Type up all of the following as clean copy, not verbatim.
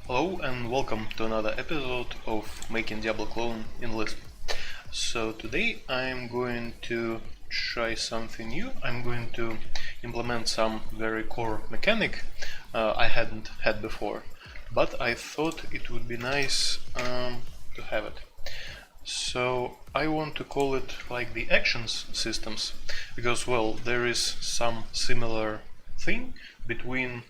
Hello and welcome to another episode of Making Diablo clone in Lisp. So today I'm going to try something new. I'm going to implement some very core mechanic I hadn't had before, but I thought it would be nice to have it. So I want to call it like the actions systems, because well, there is some similar thing between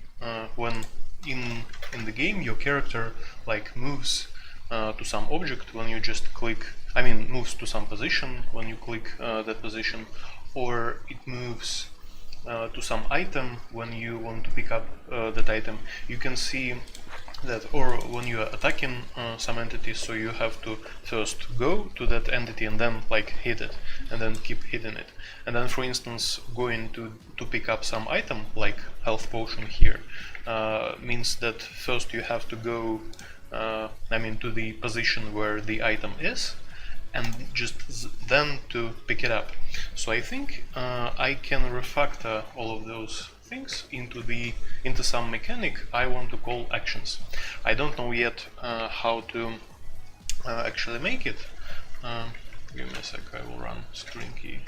when in the game your character like moves to some object when you just click, moves to some position when you click that position, or it moves to some item when you want to pick up that item. You can see that, or when you are attacking some entity, so you have to first go to that entity and then like hit it and then keep hitting it. And then for instance going to pick up some item like health potion here means that first you have to go to the position where the item is and just then to pick it up. So I think I can refactor all of those things into some mechanic I want to call actions. I don't know yet how to actually make it. Give me a sec, I will run screen key.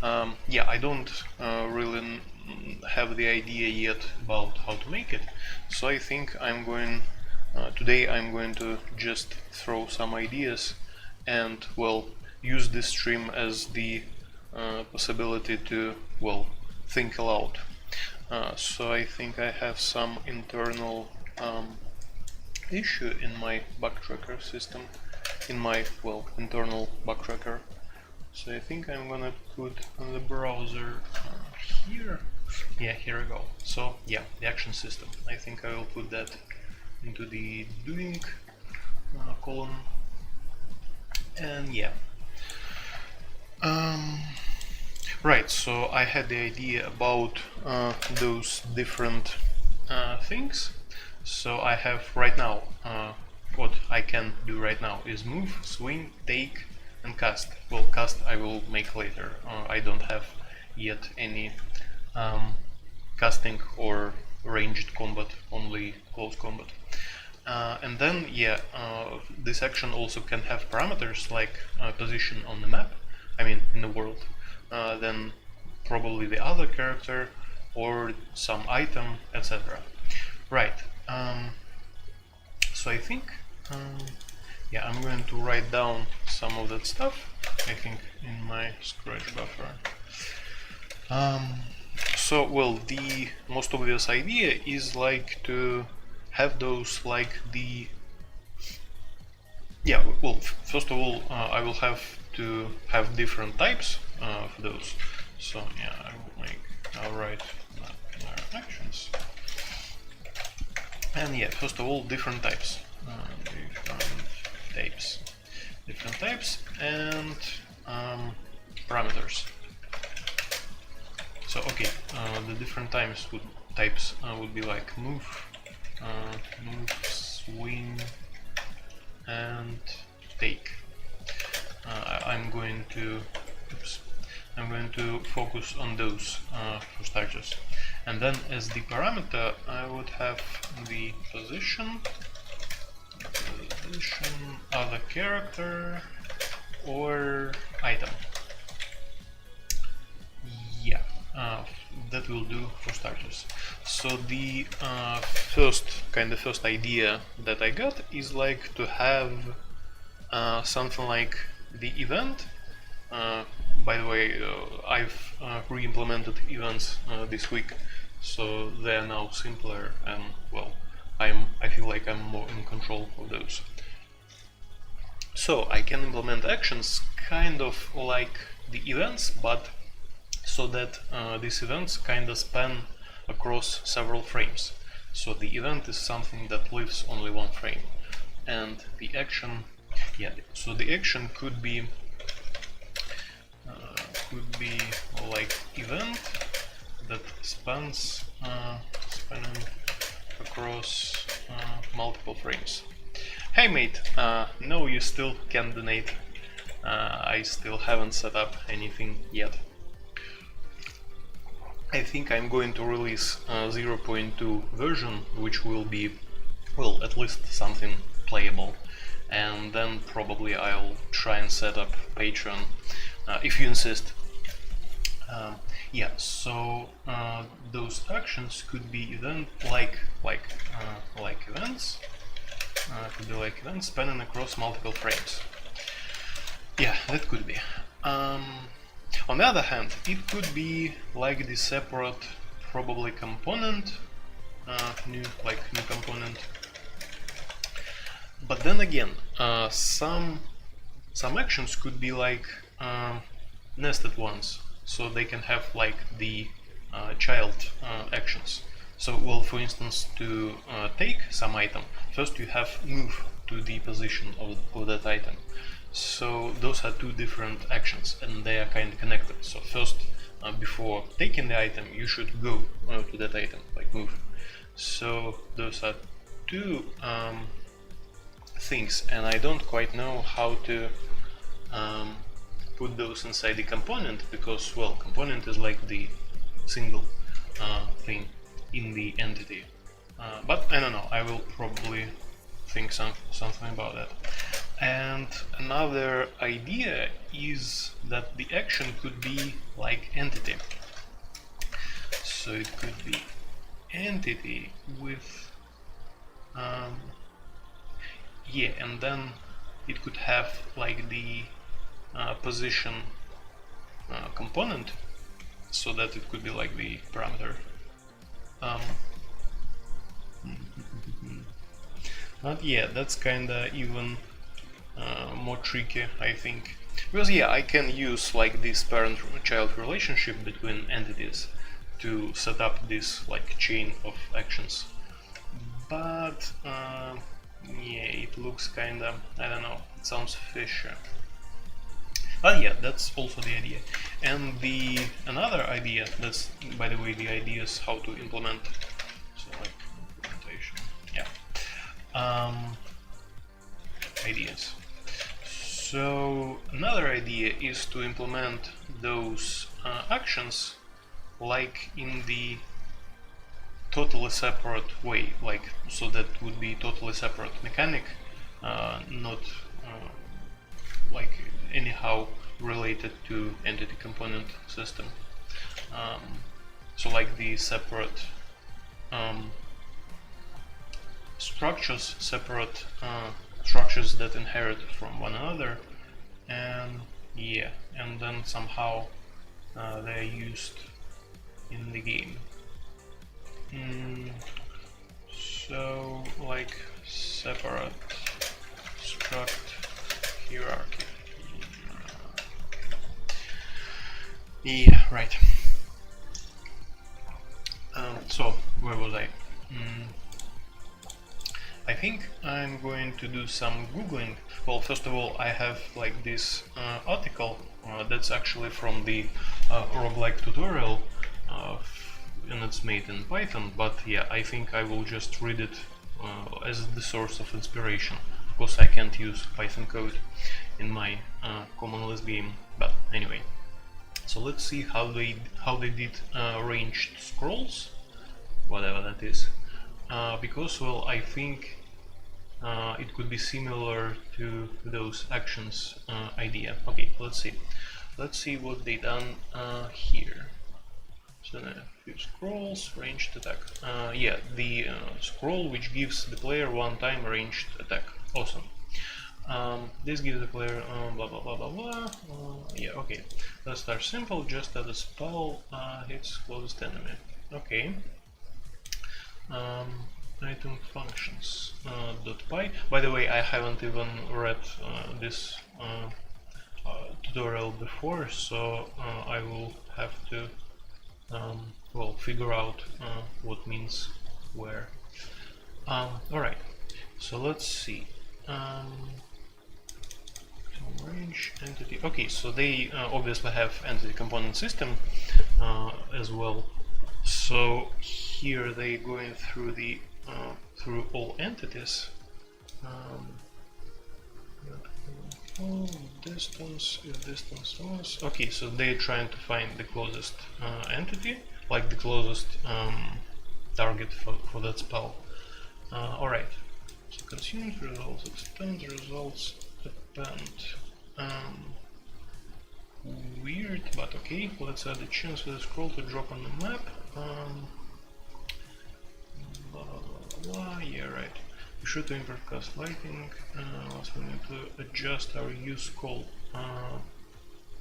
I don't really have the idea yet about how to make it, so I think today I'm going to just throw some ideas and well use this stream as the possibility to well think aloud. So I think I have some internal issue in my bug tracker system, in my internal bug tracker. So I think I'm gonna put the browser here. Yeah, here we go. So yeah, the action system. I think I will put that into the doing column. And yeah. Right, so I had the idea about those different things. So I have right now, what I can do right now is move, swing, take, and cast. Well, cast I will make later. I don't have yet any casting or ranged combat, only close combat. And then, yeah, this action also can have parameters like position on the map, in the world, then probably the other character or some item, etc. Right. So I think, I'm going to write down some of that stuff, I think, in my Scratch buffer. So, well, the most obvious idea is like to have those like the... Yeah, well, first of all, I will have to have different types for those. So, yeah, I'll write actions. And yeah, first of all, different types. Different types and parameters. So okay, the different types would be like move, swing, and take. I'm going to focus on those for starters, and then as the parameter I would have the position, other character, or item. Yeah, that will do for starters. So the first idea that I got is like to have something like the event. By the way, I've re-implemented events this week, so they are now simpler and well, I feel like I'm more in control of those. So I can implement actions kind of like the events, but so that these events kind of span across several frames. So the event is something that lives only one frame, and the action, so the action could be like event that spans spanning across multiple frames. Hey mate, no, you still can donate. I still haven't set up anything yet. I think I'm going to release 0.2 version, which will be well, at least something playable. And then probably I'll try and set up Patreon if you insist. Yeah, so those actions could be event like events. Could be like events spanning across multiple frames. Yeah, that could be. On the other hand, it could be like the separate, probably component, new component. But then again, some actions could be like nested ones, so they can have like the child actions. So, well, for instance, to take some item, first you have move to the position of that item. So those are two different actions, and they are kind of connected. So first, before taking the item, you should go to that item, like move. So those are two things, and I don't quite know how to put those inside the component, because, well, component is like the single thing in the entity. But I don't know, I will probably think something about that. And another idea is that the action could be like entity. So it could be entity with yeah, and then it could have like the position component, so that it could be like the parameter. But yeah, that's kinda even more tricky, I think, because yeah, I can use like this parent-child relationship between entities to set up this like chain of actions, but yeah, it looks kinda, I don't know, it sounds fishy. But yeah, that's also the idea. And the another idea, that's by the way the idea is how to implement, so like implementation, yeah, ideas. So another idea is to implement those actions like in the totally separate way, like so that would be totally separate mechanic, not like anyhow related to entity component system. So like the separate structures, separate structures that inherit from one another, and yeah, and then somehow they are used in the game. So like separate struct hierarchy. Yeah, right. So where was I? I think I'm going to do some googling. Well, first of all, I have like this article that's actually from the roguelike tutorial, and it's made in Python, but yeah, I think I will just read it as the source of inspiration. Of course, I can't use Python code in my common Lisp game, but anyway. So let's see how they did ranged scrolls, whatever that is, because, well, I think it could be similar to those actions idea. Okay, let's see what they done here. So a few scrolls, ranged attack. Yeah, the scroll which gives the player one time ranged attack. Awesome. This gives the player blah blah blah blah blah. Yeah, okay. Let's start simple. Just add a spell hits closest enemy. Okay. Item functions .py. By the way, I haven't even read this tutorial before, so I will have to well, figure out what means where. Alright, so let's see. Range entity. Okay, so they obviously have entity component system as well. So here they going through the through all entities. Distance, if distance was okay, so they're trying to find the closest entity, like the closest target for that spell. Alright, consumed, results expand, results append. Weird, but okay. Let's add a chance for the scroll to drop on the map. Blah, blah, blah, blah. Yeah, right. Be sure to import cast lighting. Also, we need to adjust our use call.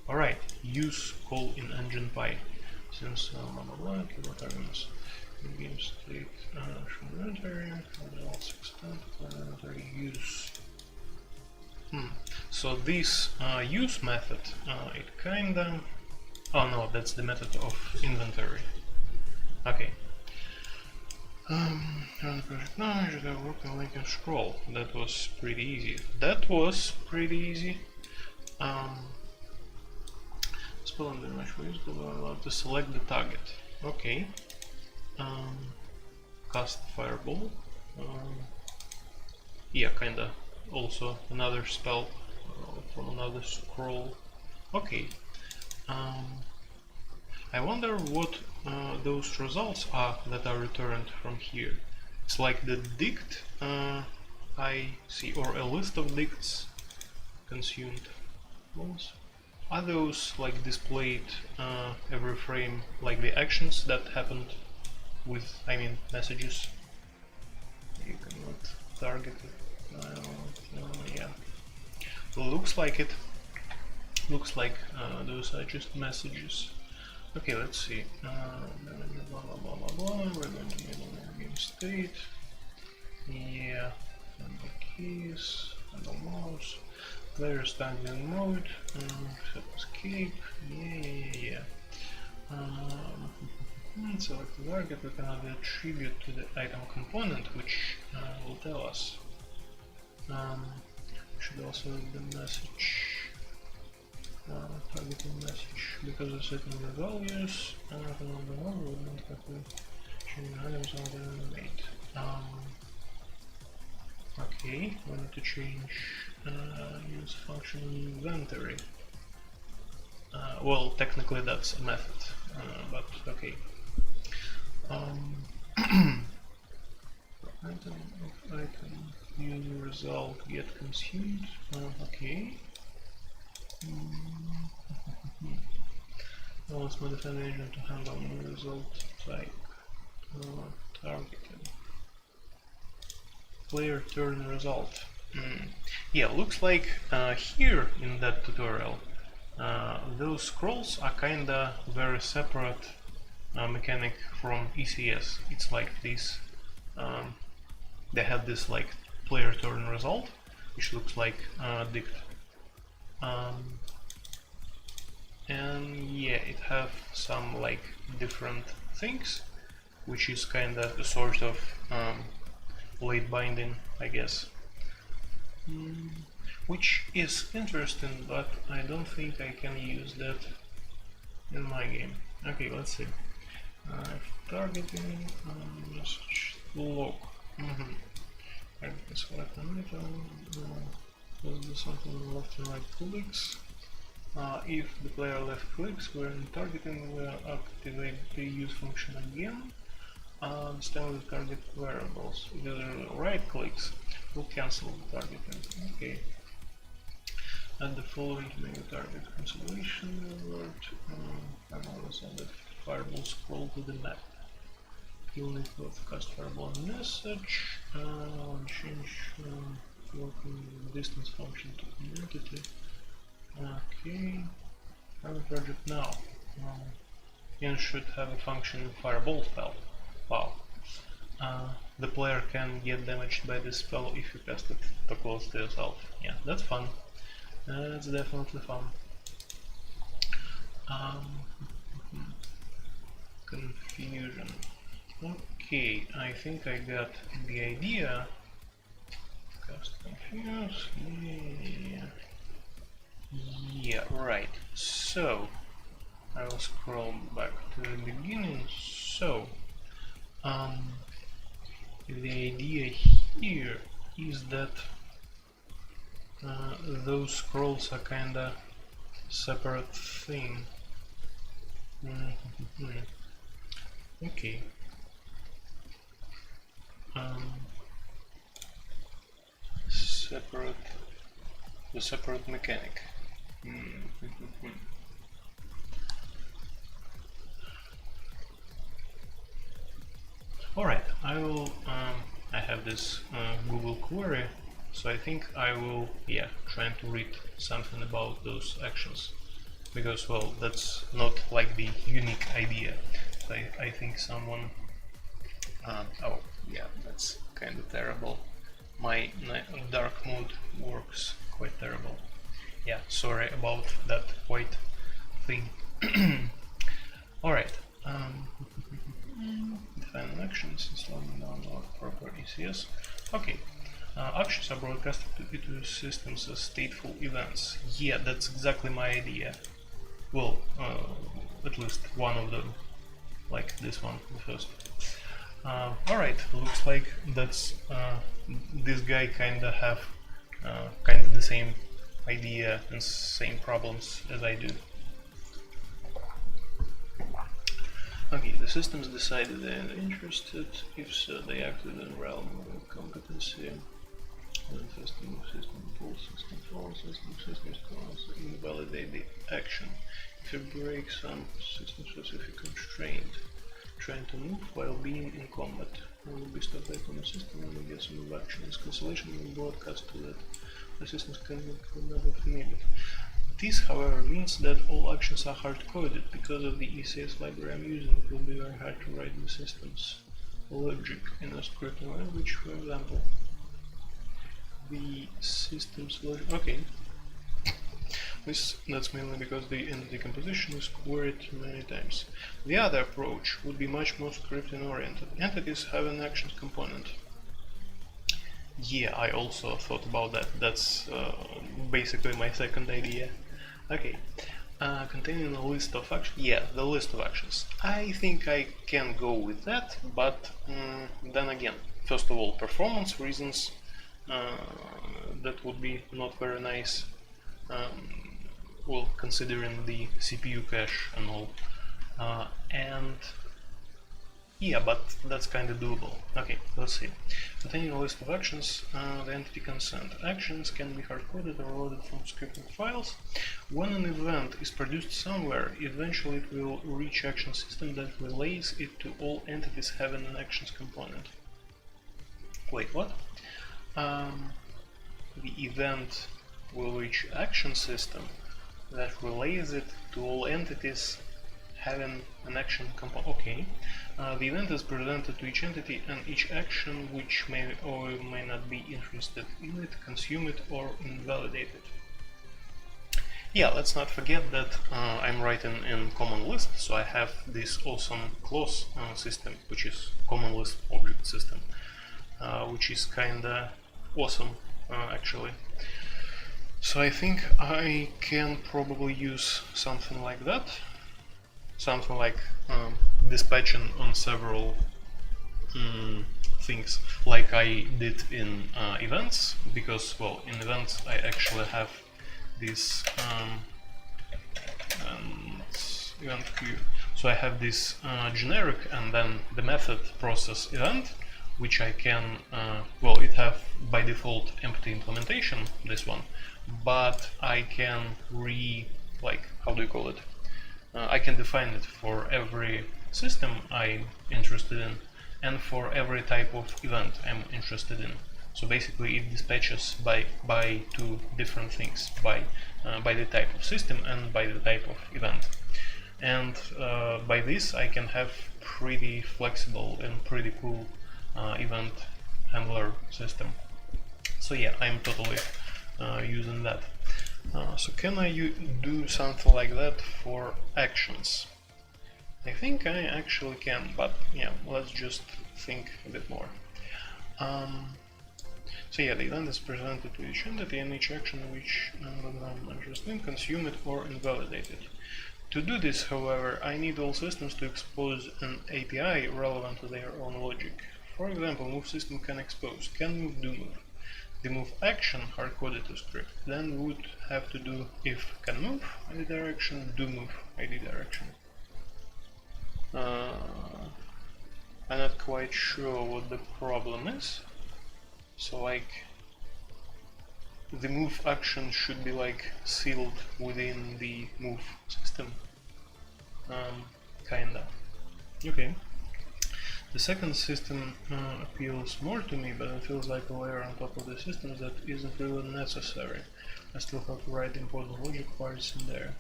Alright, use call in engine py. Since blah blah blah, keyboard arguments. Game state, show inventory, results expand, inventory use. So this use method, it kinda... Oh no, that's the method of inventory. Okay. Run the project now, you should have worked on like a scroll. That was pretty easy. Spell under much ways, but we're allowed to select the target. Okay. Cast fireball. Yeah, kinda. Also another spell from another scroll. Okay. I wonder what those results are that are returned from here. It's like the dict I see, or a list of dicts consumed. Are those like displayed every frame, like the actions that happened with, I mean, messages? You cannot target it. Yeah. Looks like it. Looks like those are just messages. Okay, let's see. Blah blah blah blah blah. We're going to enable game state. Yeah. And the keys. And the mouse. Player standing mode. Set escape. Yeah. Select the target. We can add the attribute to the item component, which will tell us. Should also add the message. Targeting message, because of setting the values, and I can the number we don't have to change the items on the mate. Okay, we need to change use function inventory. Well, technically that's a method, but okay. Item use result get consumed. Okay. Now let's modify the agent to handle the result type. Targeted. Player turn result. Yeah, looks like here in that tutorial those scrolls are kinda very separate mechanic from ECS. It's like this. They have this like player turn result, which looks like dict. And yeah, it have some like different things, which is kind of a sort of late binding, I guess, which is interesting, but I don't think I can use that in my game. Okay, let's see. Targeting message log. I can select an item. Let's do something left and right clicks. If the player left clicks when targeting, we'll activate the use function again. Stay with the target variables. If the right clicks, we'll cancel the targeting. Okay. Add the following to make the target consideration alert. And also add the fireball scroll to the map. You'll need both cast fireball and message. Change working distance function to entity. Okay, have a project now. You should have a function fireball spell. Wow. The player can get damaged by this spell if you cast it too close to yourself. Yeah, that's fun. That's definitely fun. Confusion. Okay, I think I got the idea. Cast confuse. Yeah, right. So I will scroll back to the beginning. So the idea here is that those scrolls are kinda separate thing. Okay. separate mechanic. Alright, I have this Google query, so I think I will, try to read something about those actions, because, well, that's not like the unique idea. So I think someone, oh yeah, that's kind of terrible. My dark mode works quite terrible. Yeah, sorry about that white thing. Alright. Define actions, slowing down our proper ECS. Okay. Actions are broadcasted to systems as stateful events. Yeah, that's exactly my idea. Well, at least one of them. Like this one, the first. Alright, looks like that's this guy kinda have kinda the same idea and same problems as I do. Okay, the systems decided they are interested. If so, they acted in realm of competency. System pulls system falls, systems invalidate the action. If you break some system specific constraint, trying to move while being in combat will be stopped back on the system and will get some move action. This cancellation will broadcast to that the systems can never familiar. This, however, means that all actions are hard-coded. Because of the ECS library I'm using, it will be very hard to write the system's logic in a scripting language, for example. The system's logic. Okay. That's mainly because the entity composition is queried many times. The other approach would be much more scripting-oriented. Entities have an actions component. Yeah, I also thought about that. That's basically my second idea. Okay, containing a list of actions. Yeah, the list of actions. I think I can go with that, but then again, first of all, performance reasons, that would be not very nice, well, considering the CPU cache and all, and yeah, but that's kind of doable. Okay, let's see. Containing a list of actions, the entity consent. Actions can be hard-coded or loaded from scripting files. When an event is produced somewhere, eventually it will reach action system that relays it to all entities having an actions component. Wait, what? The event will reach action system that relays it to all entities having an action component. Okay. The event is presented to each entity, and each action which may or may not be interested in it, consume it, or invalidate it. Yeah, let's not forget that I'm writing in common Lisp, so I have this awesome clause system, which is common Lisp object system, which is kinda awesome actually. So I think I can probably use something like that. Something like dispatching on several things, like I did in events, because, well, in events I actually have this event queue. So I have this generic and then the method process event, which I can, well, it have by default empty implementation, this one, but I can how do you call it? I can define it for every system I'm interested in and for every type of event I'm interested in. So basically it dispatches by two different things, by the type of system and by the type of event. And by this I can have pretty flexible and pretty cool event handler system. So yeah, I'm totally using that. So can I do something like that for actions? I think I actually can, but yeah, let's just think a bit more. So yeah, the event is presented to each entity and each action which I'm interested in, consume it or invalidate it. To do this, however, I need all systems to expose an API relevant to their own logic. For example, move system can expose, can move, do move. The move action hard-coded to script, then we would have to do if can move id direction, do move id direction. I'm not quite sure what the problem is. So like, the move action should be like sealed within the move system. Kinda. Okay. The second system appeals more to me, but it feels like a layer on top of the systems that isn't really necessary. I still have to write the important logic parts in there.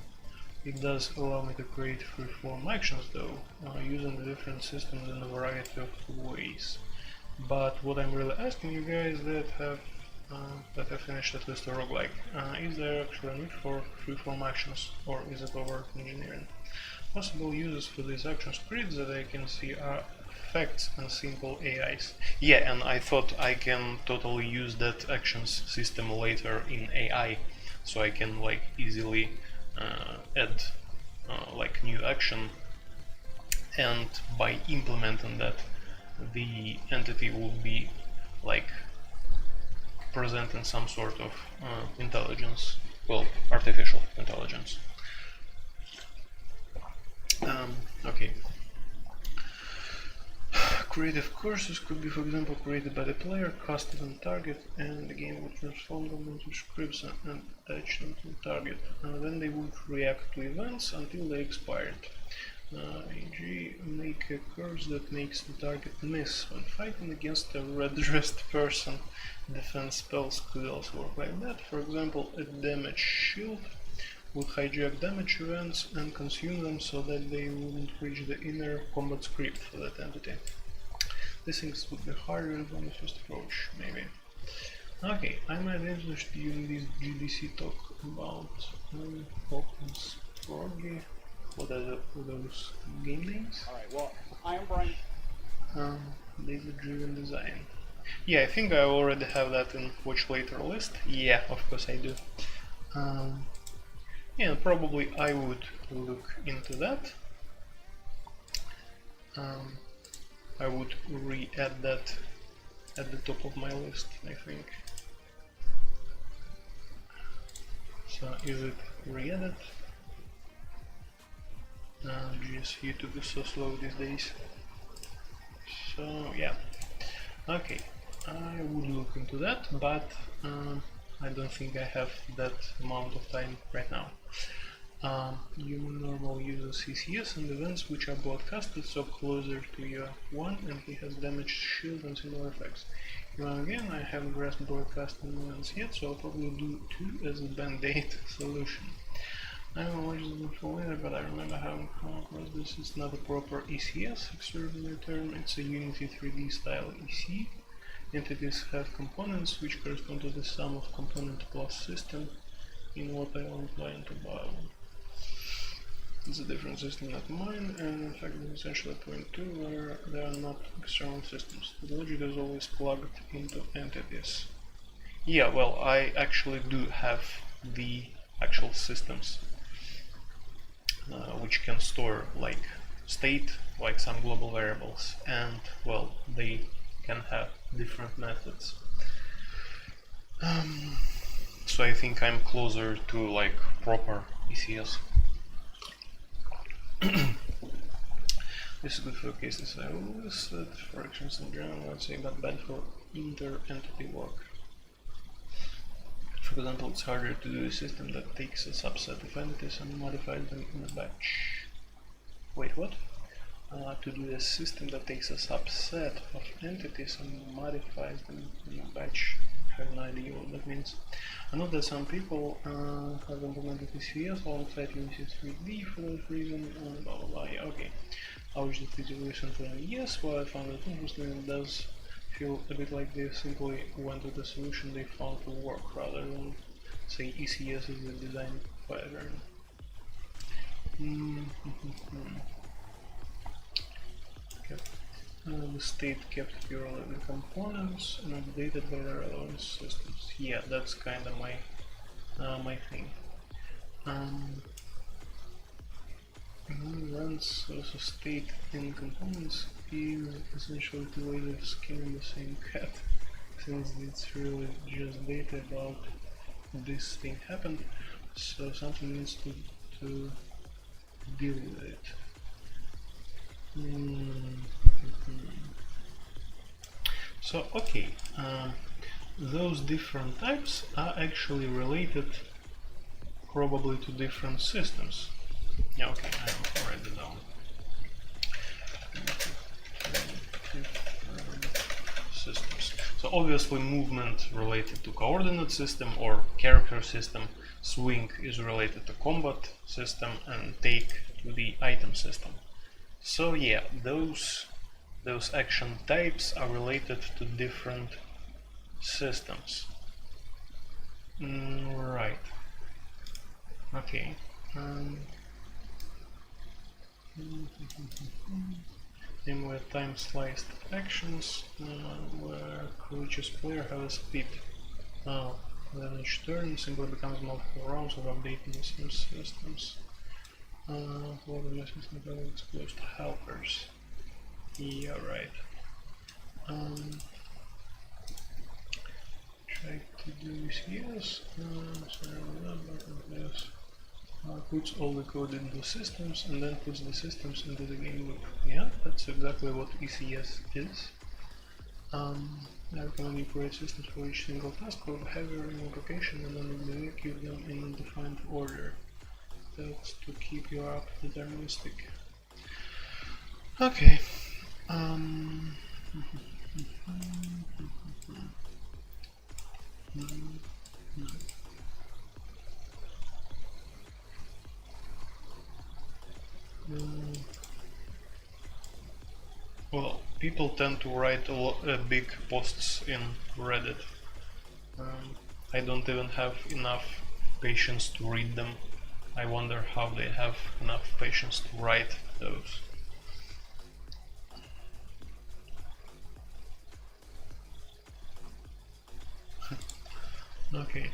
It does allow me to create free-form actions though, using the different systems in a variety of ways. But what I'm really asking you guys that have finished at least a roguelike, is there actually a need for free-form actions, or is it over engineering? Possible uses for these action scripts that I can see are effects and simple AIs. Yeah, and I thought I can totally use that actions system later in AI, so I can like easily add like new action, and by implementing that, the entity will be like presenting some sort of intelligence, well, artificial intelligence. Okay. Creative courses could be, for example, created by the player, casted on target, and the game would transform them into scripts and attach them to the target. Then they would react to events until they expired. E.g., make a curse that makes the target miss when fighting against a red-dressed person. Defense spells could also work like that. For example, a damage shield would hijack damage events and consume them so that they wouldn't reach the inner combat script for that entity. These things would be harder than the first approach, maybe. Okay, I might be interested in this GDC talk about Hawkins Froggy. What are those game names? Alright, well, I am Brian. Data-driven design. Yeah, I think I already have that in watch later list. Yeah, of course I do. Yeah, probably I would look into that. I would re-add that at the top of my list, I think. So is it re-added? Geez, YouTube is so slow these days. So yeah, okay, I would look into that, but I don't think I have that amount of time right now. Human normal uses CCS and events which are broadcasted so closer to your one, and he has damaged shield and similar effects. Again, I haven't grasped broadcasting events yet, so I'll probably do 2 as a band-aid solution. I haven't watched them for later, but I remember having come across this. It's not a proper ECS, extraordinary term, it's a Unity 3D style EC. Entities have components which correspond to the sum of component plus system in what I will imply into bio. It's a different system than mine, and in fact it's essentially a point 2 where there are not external systems. The logic is always plugged into entities. Yeah, well, I actually do have the actual systems which can store like state, like some global variables, and well, they can have different methods. So I think I'm closer to like proper ECS. This is good for cases I listed, for actions in general, let's say, but bad for inter-entity work. For example, it's harder to do a system that takes a subset of entities and modifies them in a batch. Wait, what? To do a system that takes a subset of entities and modifies them in a batch. I have no idea what that means. I know that some people have implemented ECS alongside Unity 3D for that reason, blah blah blah. Yeah, okay. I watched the video recently, and yes, well, I found it interesting. It does feel a bit like they simply went with the solution they found to work rather than say ECS is the design pattern. The state kept purely the components and updated by the relevant systems. Yeah, that's kind of my thing. Runs also state in components is essentially two ways of skinning the same cat, since it's really just data about this thing happened, so something needs to deal with it. So okay, those different types are actually related probably to different systems. Yeah, okay, I will write it down. Systems. So obviously movement related to coordinate system or character system, swing is related to combat system, and take to the item system. So yeah, those action types are related to different systems. Right. Okay. Same with time sliced actions, where each player has a speed. Then each turn simply becomes multiple rounds of updating the same systems. What the message is close to helpers. Yeah, right. Try to do this, yes. Yes. Puts all the code into systems and then puts the systems into the game loop. Yeah, that's exactly what ECS is. I recommend you create systems for each single task or behavior in one location and then execute them in a defined order. That's to keep your app deterministic. Okay. Well, people tend to write big posts in Reddit. I don't even have enough patience to read them. I wonder how they have enough patience to write those. Okay.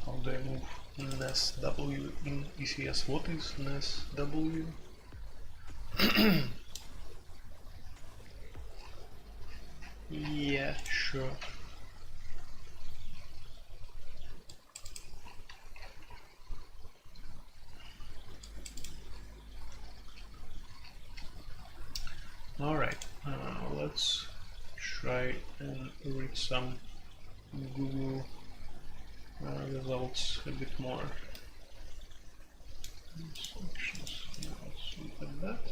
How do I move NSW in ECS? What is NSW? Yeah, sure. Alright, let's try and read some Google results a bit more. Sections. Let's look at that.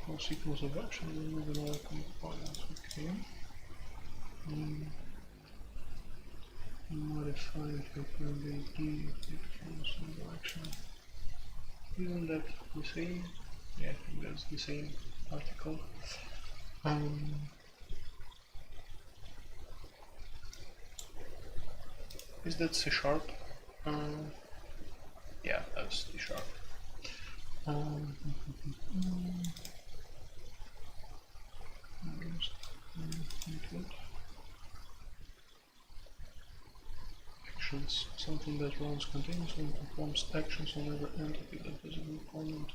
For sequence of action, we move another components. Okay. Modify FFmpeg sequence of action. Isn't that the same? Yeah, I think that's the same article. Is that C#? Yeah, that's C#. Actions. Something that runs continuously and performs actions on every entity that has a component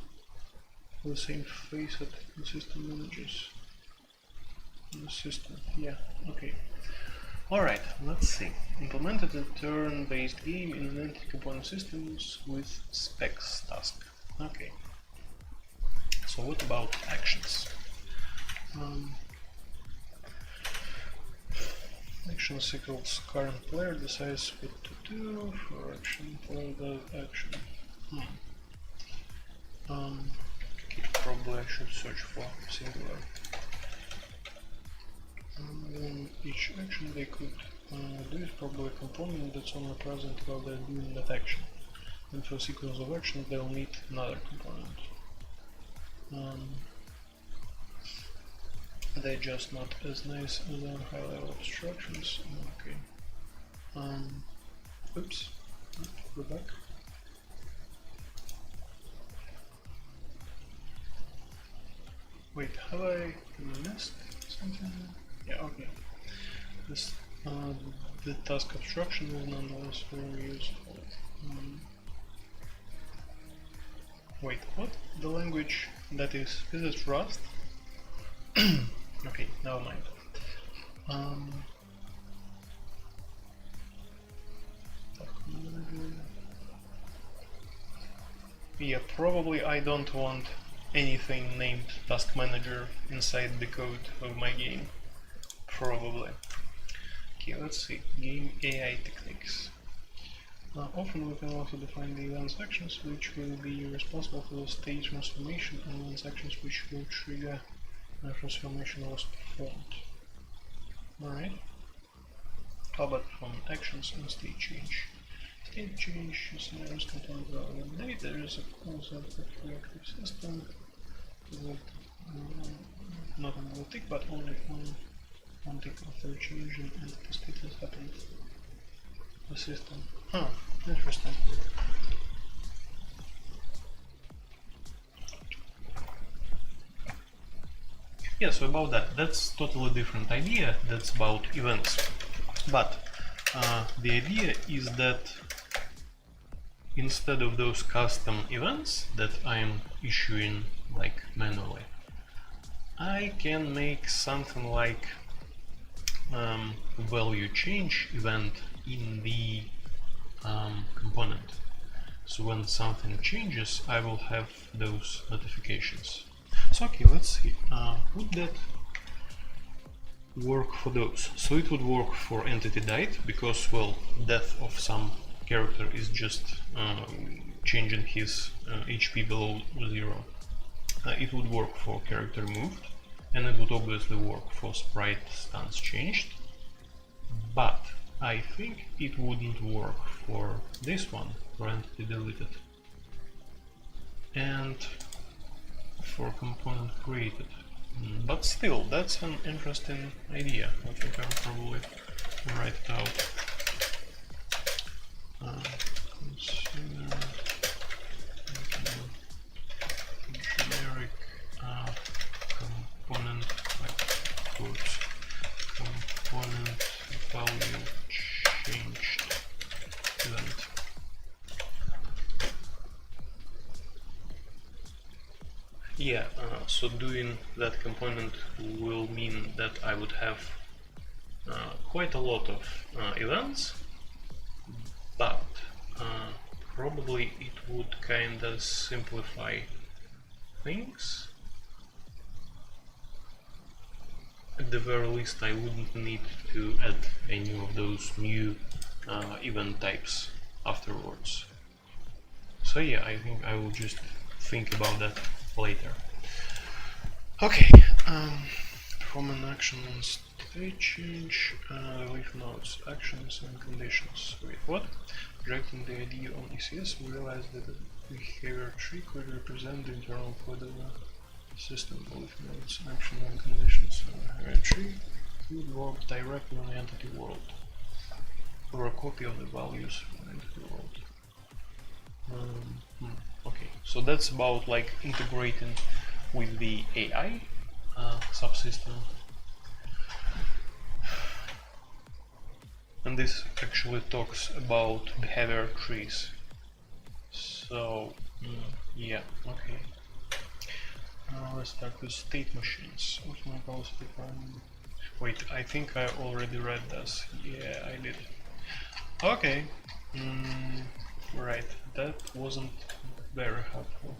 with the same facet the system manages. The system. Yeah, okay. Alright, let's see. Implemented a turn-based game in an entity component systems with specs task. Okay. So what about actions? Actions equals current player decides what to do for action, player does action. Okay, probably I should search for singular. Then each action they could do is probably a component that's only present while they're doing that action. And for a sequence of actions they'll need another component. They're just not as nice as on high level abstractions. Okay. Oops. Go back. Wait, have I missed something? Yeah, okay. This the task abstraction is nonetheless very useful. Wait, what? The language that is it Rust? Okay, never mind. yeah, probably I don't want anything named task manager inside the code of my game. Probably. Okay, let's see. Game AI techniques. Often we can also define the events actions which will be responsible for the state transformation and events actions which will trigger when transformation was performed. Alright. How about from actions and state change? State change is an instant on the date. There is a concept of reactive system. Not on the tick, but only on one tick after change and the state has happened. The system. Huh, interesting. Yeah, so about that, that's totally different idea. That's about events. But the idea is that instead of those custom events that I'm issuing like manually, I can make something like value change event in the component. So when something changes, I will have those notifications. So okay, let's see. Would that work for those? So it would work for entity died because, well, death of some character is just changing his HP below 0. It would work for character moved, and it would obviously work for sprite stance changed, but I think it wouldn't work for this one, for entity deleted, and for component created. But still, that's an interesting idea. I think I'll probably write it out. Consider generic component, like quotes, component value changed event. Yeah, so doing that component will mean that I would have quite a lot of events, but probably it would kinda simplify things. At the very least, I wouldn't need to add any of those new event types afterwards. So yeah, I think I will just think about that later. Okay, from an action and state change, leaf nodes, actions and conditions. Wait, what? Projecting the idea on ECS, we realized that the behavior tree could represent the internal code of the system. Leaf nodes, action and conditions. Behavior tree could work directly on the entity world, or a copy of the values from the entity world. Okay, so that's about like integrating with the AI subsystem, and this actually talks about behavior trees. So yeah, okay. Let's start with state machines. Wait, I think I already read this. Yeah, I did. Okay. Right, that wasn't very helpful.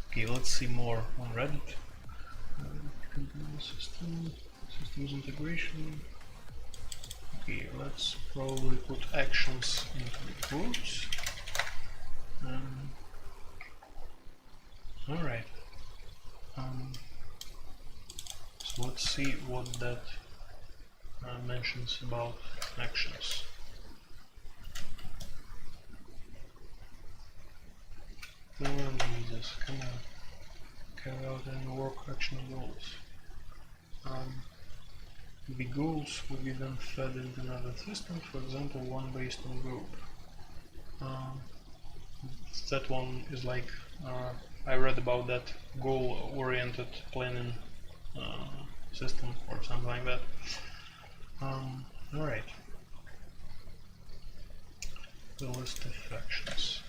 Okay, let's see more on Reddit. Systems integration. Okay, let's probably put actions into the quotes. Alright. So let's see what that mentions about actions. No one uses, come on. Carry out any work action goals. The goals will be then fed into another system, for example, one based on group. That one is like, I read about that goal-oriented planning system or something like that. Alright. The list of actions.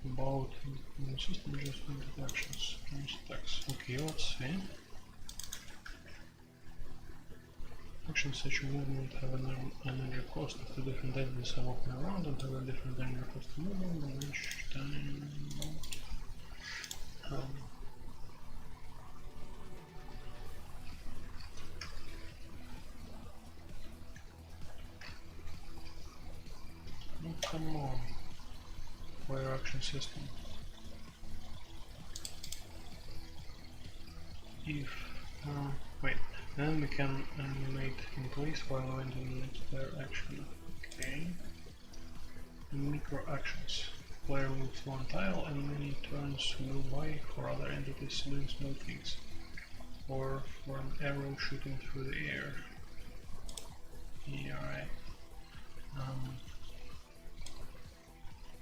About system adjustment of actions. Okay, let's see. Actions such a movement have an energy cost of the different entities are walking around and have a different energy cost of movement and each time. Oh, come on. Player action system. If wait, then we can animate in place while entering the next player action. Okay. Micro actions. Player moves one tile and many turns move by for other entities doing small things. Or for an arrow shooting through the air. Yeah, right.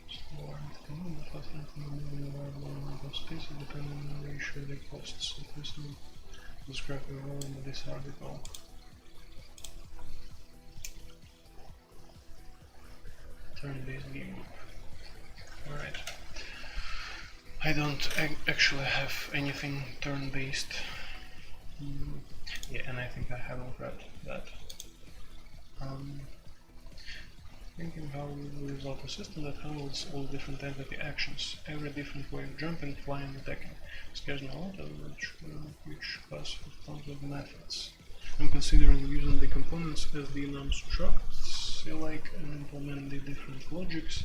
Slower entity move, the faster entity moving over a lower number of spaces depending on the ratio of the costs. So this will describe the role in this article. Turn-based game. Alright. I don't actually have anything turn-based. Yeah, and I think I haven't read that. Thinking how we will result a system that handles all different entity actions, every different way of jumping, flying, attacking. Scares me a lot of which class comes with methods. I'm considering using the components as the enum structs, select and implement the different logics,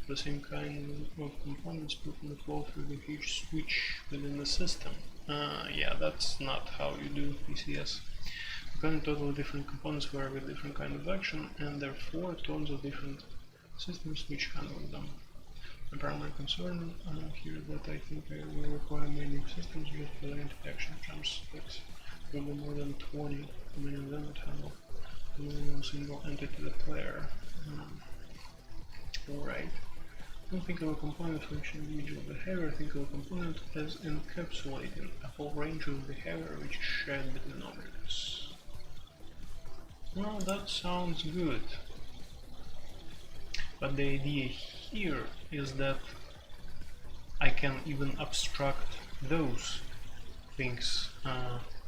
the same kind of components put in the flow through the each switch within the system. Yeah, that's not how you do PCS. Depending totally different components vary with different kind of action, and therefore tons of different systems which handle them. My primary concern here is that I think I will require many systems used for the interaction jumps. That's probably more than 20, many of them would handle one single entity the player. Alright. Don't think of a component for each individual behavior, think of a component as encapsulating a whole range of behavior which is shared between objects. Well, that sounds good. But the idea here is that I can even abstract those things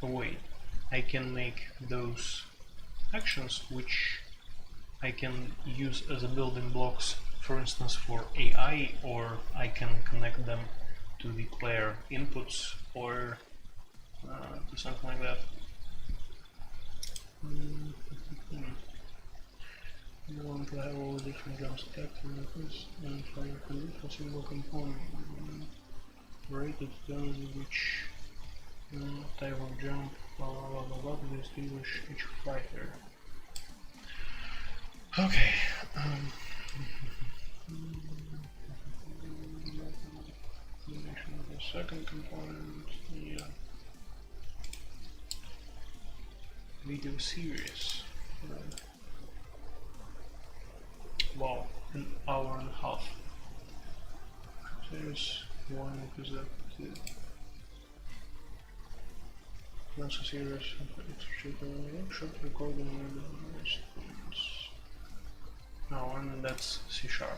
away. I can make those actions which I can use as a building blocks, for instance for AI, or I can connect them to the player inputs or to something like that. You want to have all the different jumps attacked and weapons and fire can for a single component. Rated down which type of jump to distinguish each fighter. Okay. The second component, yeah. Video series. Wow, an hour and a half. There's one episode. Once a series of workshop recording now, and that's C#. So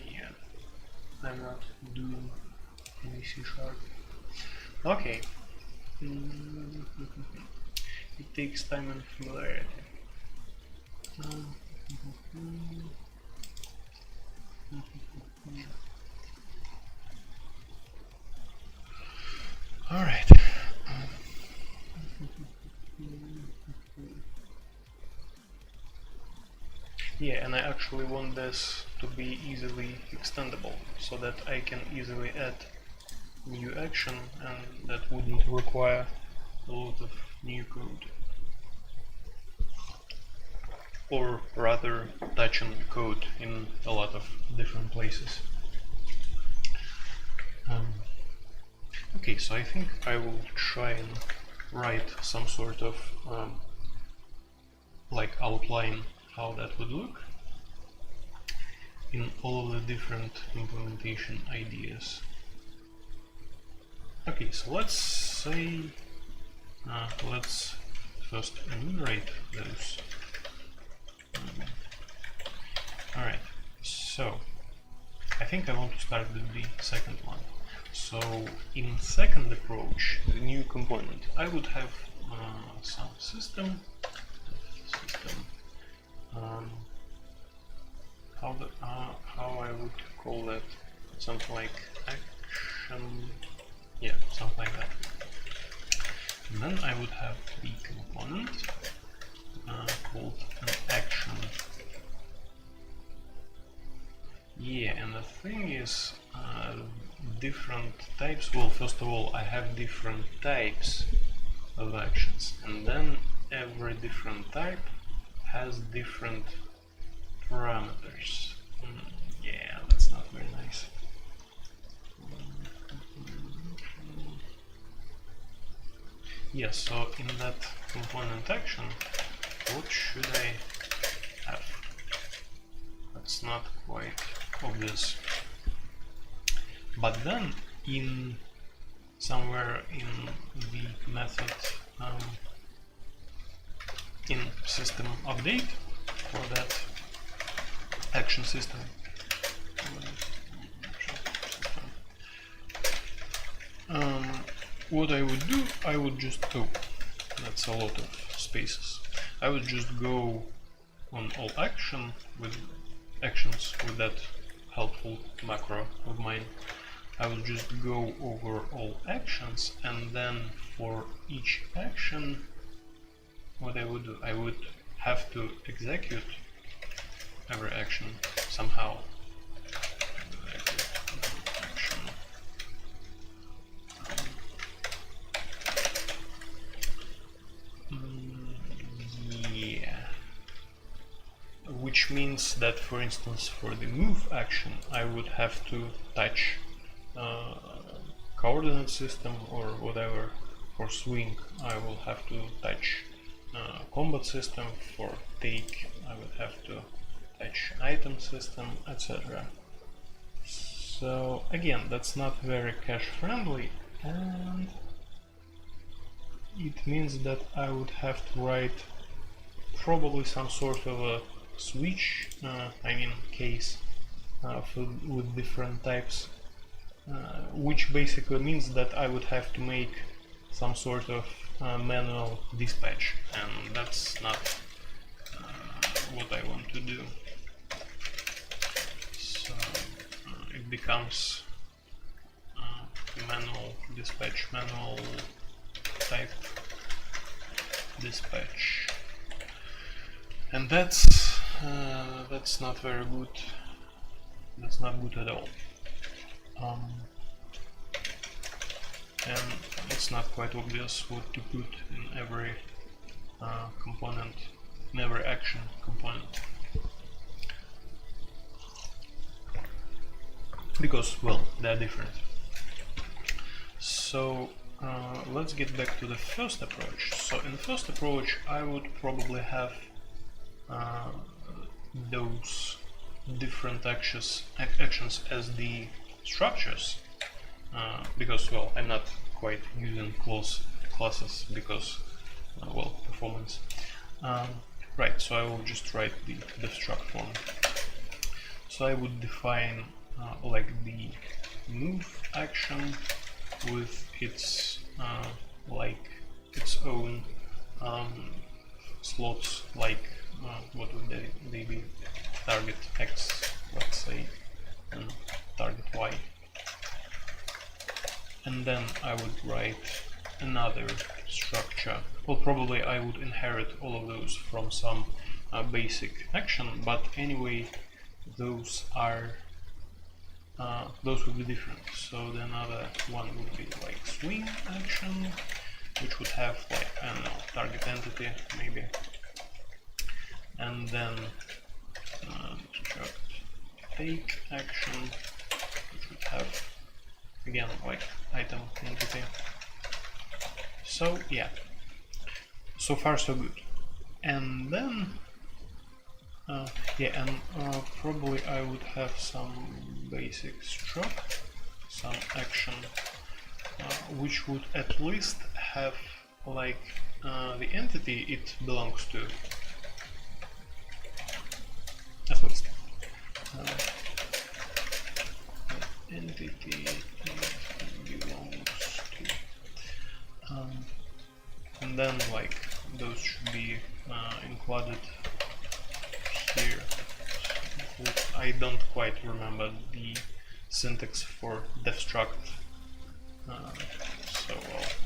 yeah, I'm not doing any C#. Okay. It takes time and familiarity. All right. Yeah, and I actually want this to be easily extendable, so that I can easily add new action, and that wouldn't require a lot of new code. Or rather, touching code in a lot of different places. Okay, so I think I will try and write some sort of like outline how that would look in all of the different implementation ideas. Okay, so let's say let's first enumerate those. Alright, so I think I want to start with the second one. So in second approach, the new component, I would have some system how I would call that, something like action, yeah, something like that. And then I would have the component called an action. Yeah, and the thing is, different types. Well, first of all, I have different types of actions, and then every different type has different parameters. Yeah, that's not very nice. Yes, so in that component action, what should I have? That's not quite obvious. But then in somewhere in the method in system update for that action system, what I would do, I would just, oh, that's a lot of spaces. I would just go on all actions with that helpful macro of mine. I will just go over all actions, and then for each action, what I would do, I would have to execute every action somehow. Yeah. Which means that, for instance, for the move action, I would have to touch coordinate system or whatever. For swing, I will have to touch combat system. For take, I would have to touch item system, etc. So again, that's not very cache friendly, and it means that I would have to write probably some sort of a switch, case with different types, which basically means that I would have to make some sort of manual dispatch, and that's not what I want to do. So it becomes manual dispatch, manual type dispatch, and that's not very good. That's not good at all. And it's not quite obvious what to put in every component, in every action component, because, well, they're different. So let's get back to the first approach. So in the first approach, I would probably have those different actions as the structures, because, well, I'm not quite using classes because, well, performance. Right, so I will just write the struct form. So I would define like the move action with its like its own slots, like what would they be? Target X, let's say, and target Y. And then I would write another structure. Well, probably I would inherit all of those from some basic action, but anyway, those would be different. So the another one would be like swing action, which would have, like, I don't know, target entity maybe, and then take action, which would have again like item entity. So yeah, so far so good. And then probably I would have some basic struct, some action, which would at least have like the entity it belongs to, at least. Entity it belongs to, and then like those should be included here. So I don't quite remember the syntax for def struct, so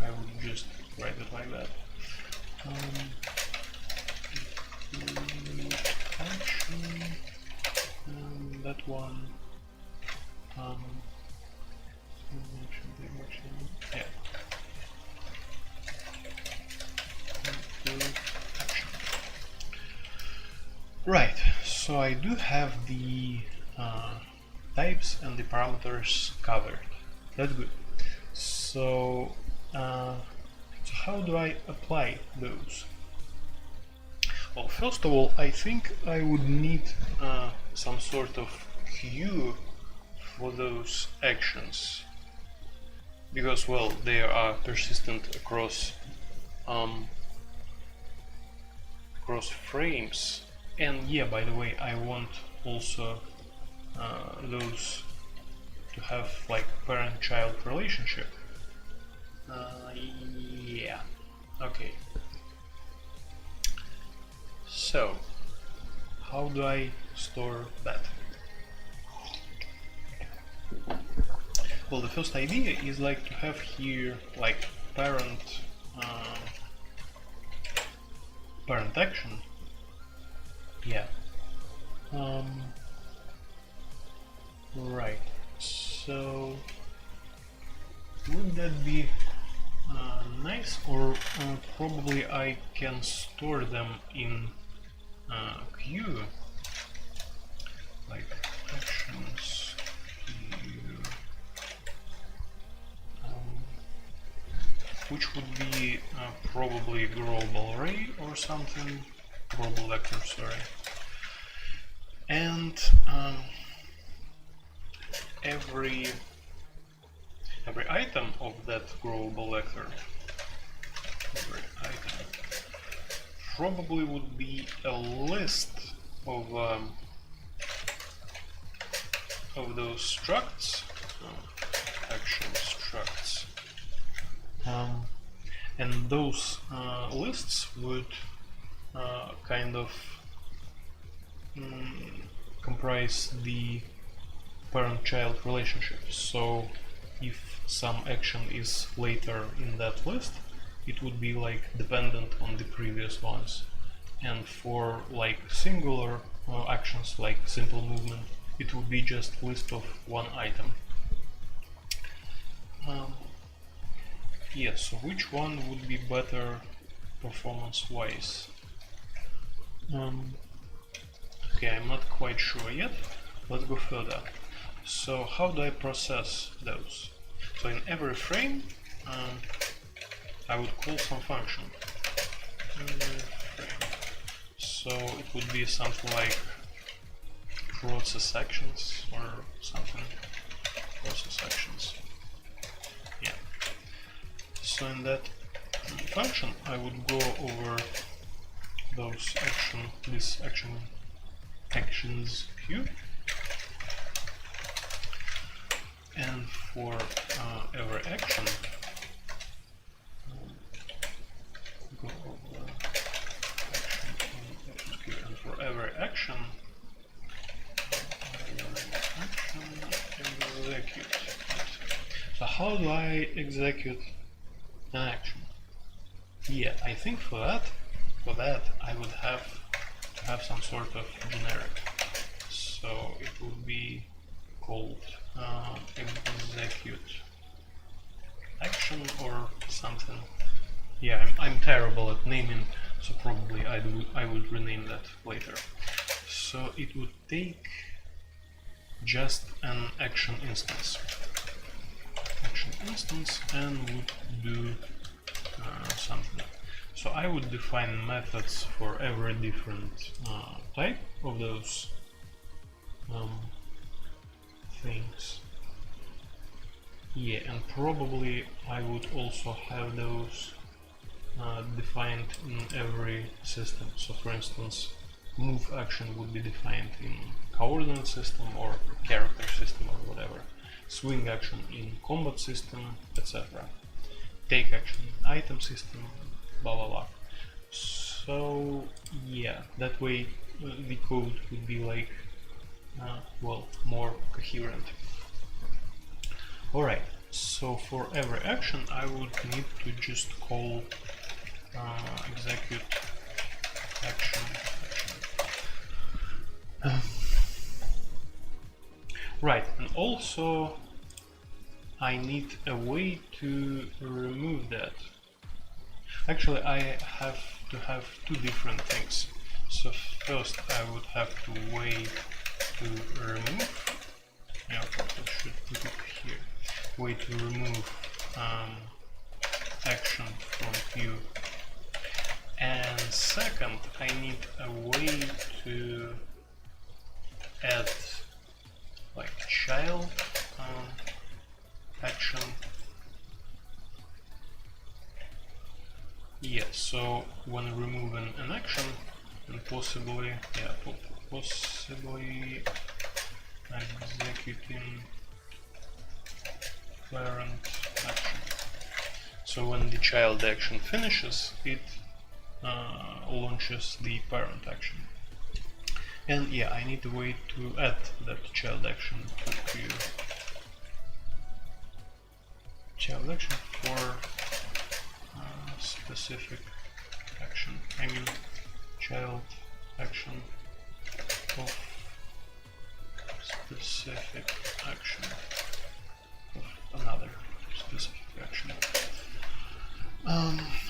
I would just write it like that. Action, that one. Yeah. Action. Right. So I do have the types and the parameters covered. That's good. So, so how do I apply those? Well, first of all, I think I would need some sort of queue for those actions, because, well, they are persistent across across frames. And yeah, by the way, I want also those to have like parent-child relationship. Yeah, okay. So, how do I store that? Well, the first idea is like to have here like parent parent action. Yeah. Right. So would that be nice, or probably I can store them in queue, like actions queue, which would be probably global array or something, global vector, sorry, and every item of that global vector, every item probably would be a list of those structs, action structs, and those lists would kind of comprise the parent-child relationship. So if some action is later in that list, it would be like dependent on the previous ones. And for like singular actions like simple movement, it would be just list of one item. Yeah, so which one would be better performance-wise? Okay, I'm not quite sure yet. Let's go further. So how do I process those? So in every frame, I would call some function. So it would be something like process actions or something. Process actions. Yeah. So in that function, I would go over those actions queue, and for every action, go over actions queue, and for every action, execute. So how do I execute an action? Yeah, I think for that I would have to have some sort of generic. So it would be called execute action or something. Yeah, I'm terrible at naming, so probably I would rename that later. So it would take just an action instance, and would do something. So I would define methods for every different type of those things. Yeah, and probably I would also have those defined in every system. So for instance, move action would be defined in coordinate system or character system or whatever. Swing action in combat system, etc. Take action in item system, blah blah blah. So yeah, that way the code would be like well, more coherent. Alright, so for every action I would need to just call execute action. Right, and also I need a way to remove that. Actually, I have to have two different things. So first I would have to wait to remove. Yeah, I should put it here. Way to remove action from queue. And second, I need a way to add like child action. Yeah, so when removing an action, and possibly executing parent action. So when the child action finishes, it launches the parent action. And yeah, I need a way to add that child action to queue. Child action for specific action. I mean child action of specific action of another specific action.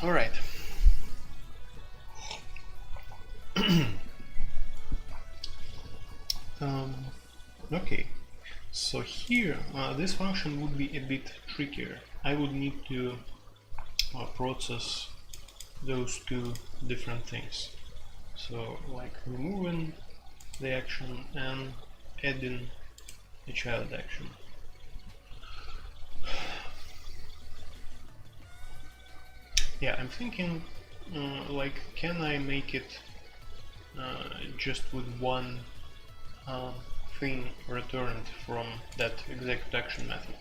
Alright. Okay, so here this function would be a bit trickier. I would need to process those two different things. So like removing the action and adding a child action. Yeah, I'm thinking like, can I make it just with one thing returned from that execute action method?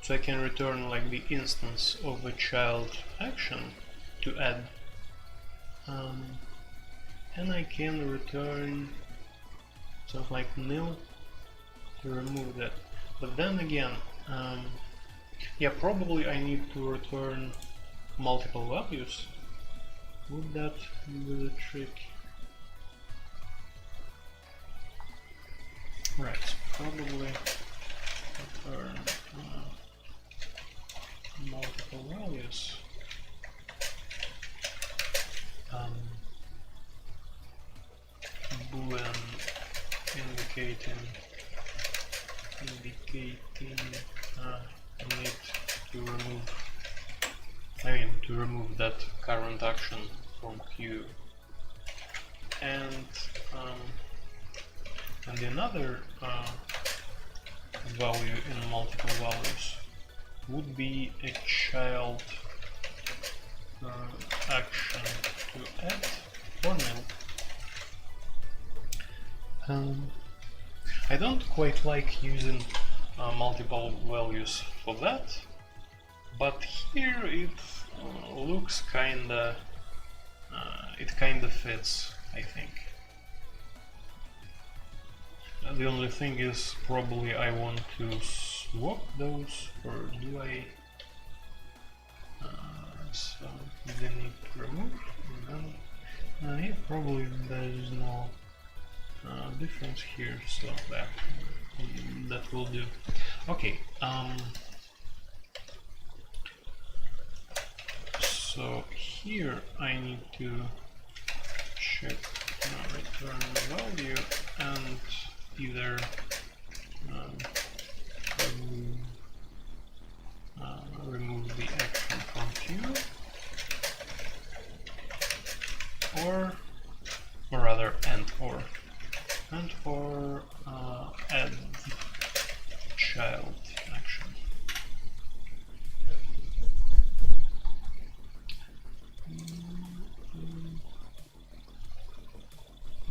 So I can return like the instance of a child action to add, and I can return something like nil to remove that. But then again, yeah, probably I need to return multiple values. Would that be the trick? Right, so probably return multiple values. Boolean indicating need to remove that current action from queue, and another value in multiple values would be a child action to add or nil. I don't quite like using multiple values for that, but here it looks kinda, it kinda fits, I think. The only thing is probably I want to swap those, or do I? So they need to remove, and then yeah, probably there is no difference here, so that will do. Okay, so here I need to check return value and either remove the action from queue, or rather and or add child action.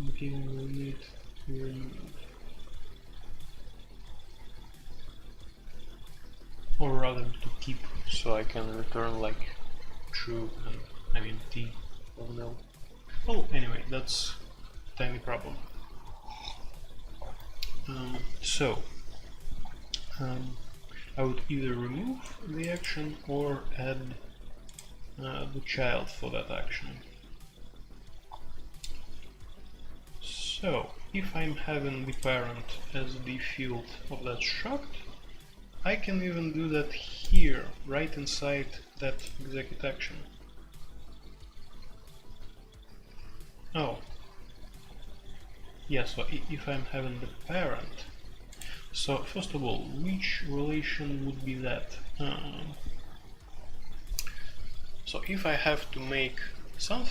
Okay, we need to remove, or rather to keep, so I can return like true and I mean t or nil. Well, anyway, that's a tiny problem. I would either remove the action or add the child for that action. So, if I'm having the parent as the field of that struct, I can even do that here, right inside that execute action. Oh. Yeah, so if I'm having the parent, so first of all, which relation would be that? So if I have to make some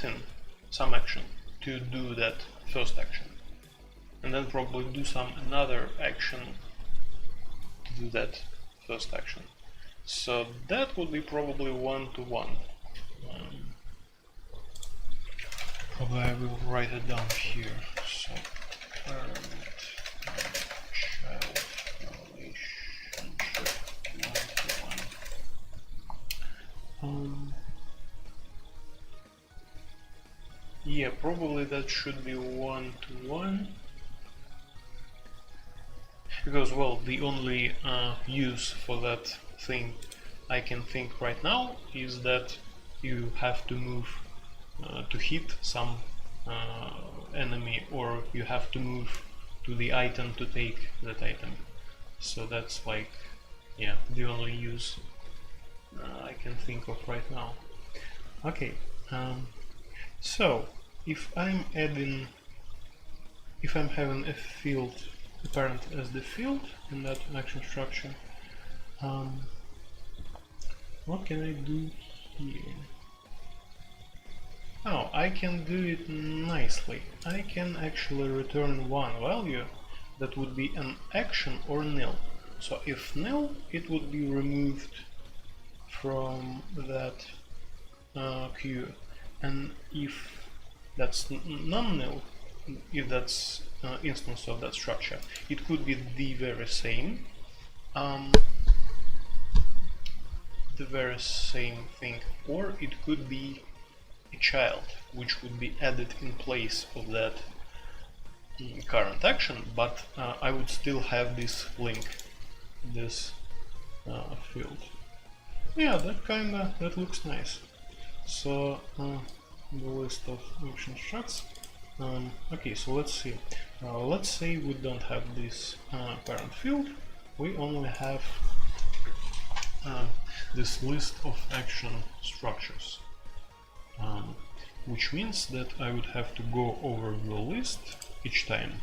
action to do that first action, and then probably do another action to do that first action. So that would be probably 1-to-1. Probably I will write it down here. So parent child relationship 1-to-1. Yeah, probably that should be 1-to-1. Because, well, the only use for that thing I can think right now is that you have to move to hit some enemy, or you have to move to the item to take that item. So that's like, yeah, the only use I can think of right now. Okay, so if I'm having a field, a parent as the field in that action structure, what can I do here? Oh, I can do it nicely. I can actually return one value that would be an action or nil. So if nil, it would be removed from that queue, and if that's non-nil, if that's instance of that structure, it could be the very same thing, or it could be a child which would be added in place of that current action, but I would still have this link, this field. Yeah, that looks nice. So the list of action structs. Okay, so let's see. Let's say we don't have this parent field. We only have this list of action structures, which means that I would have to go over the list each time.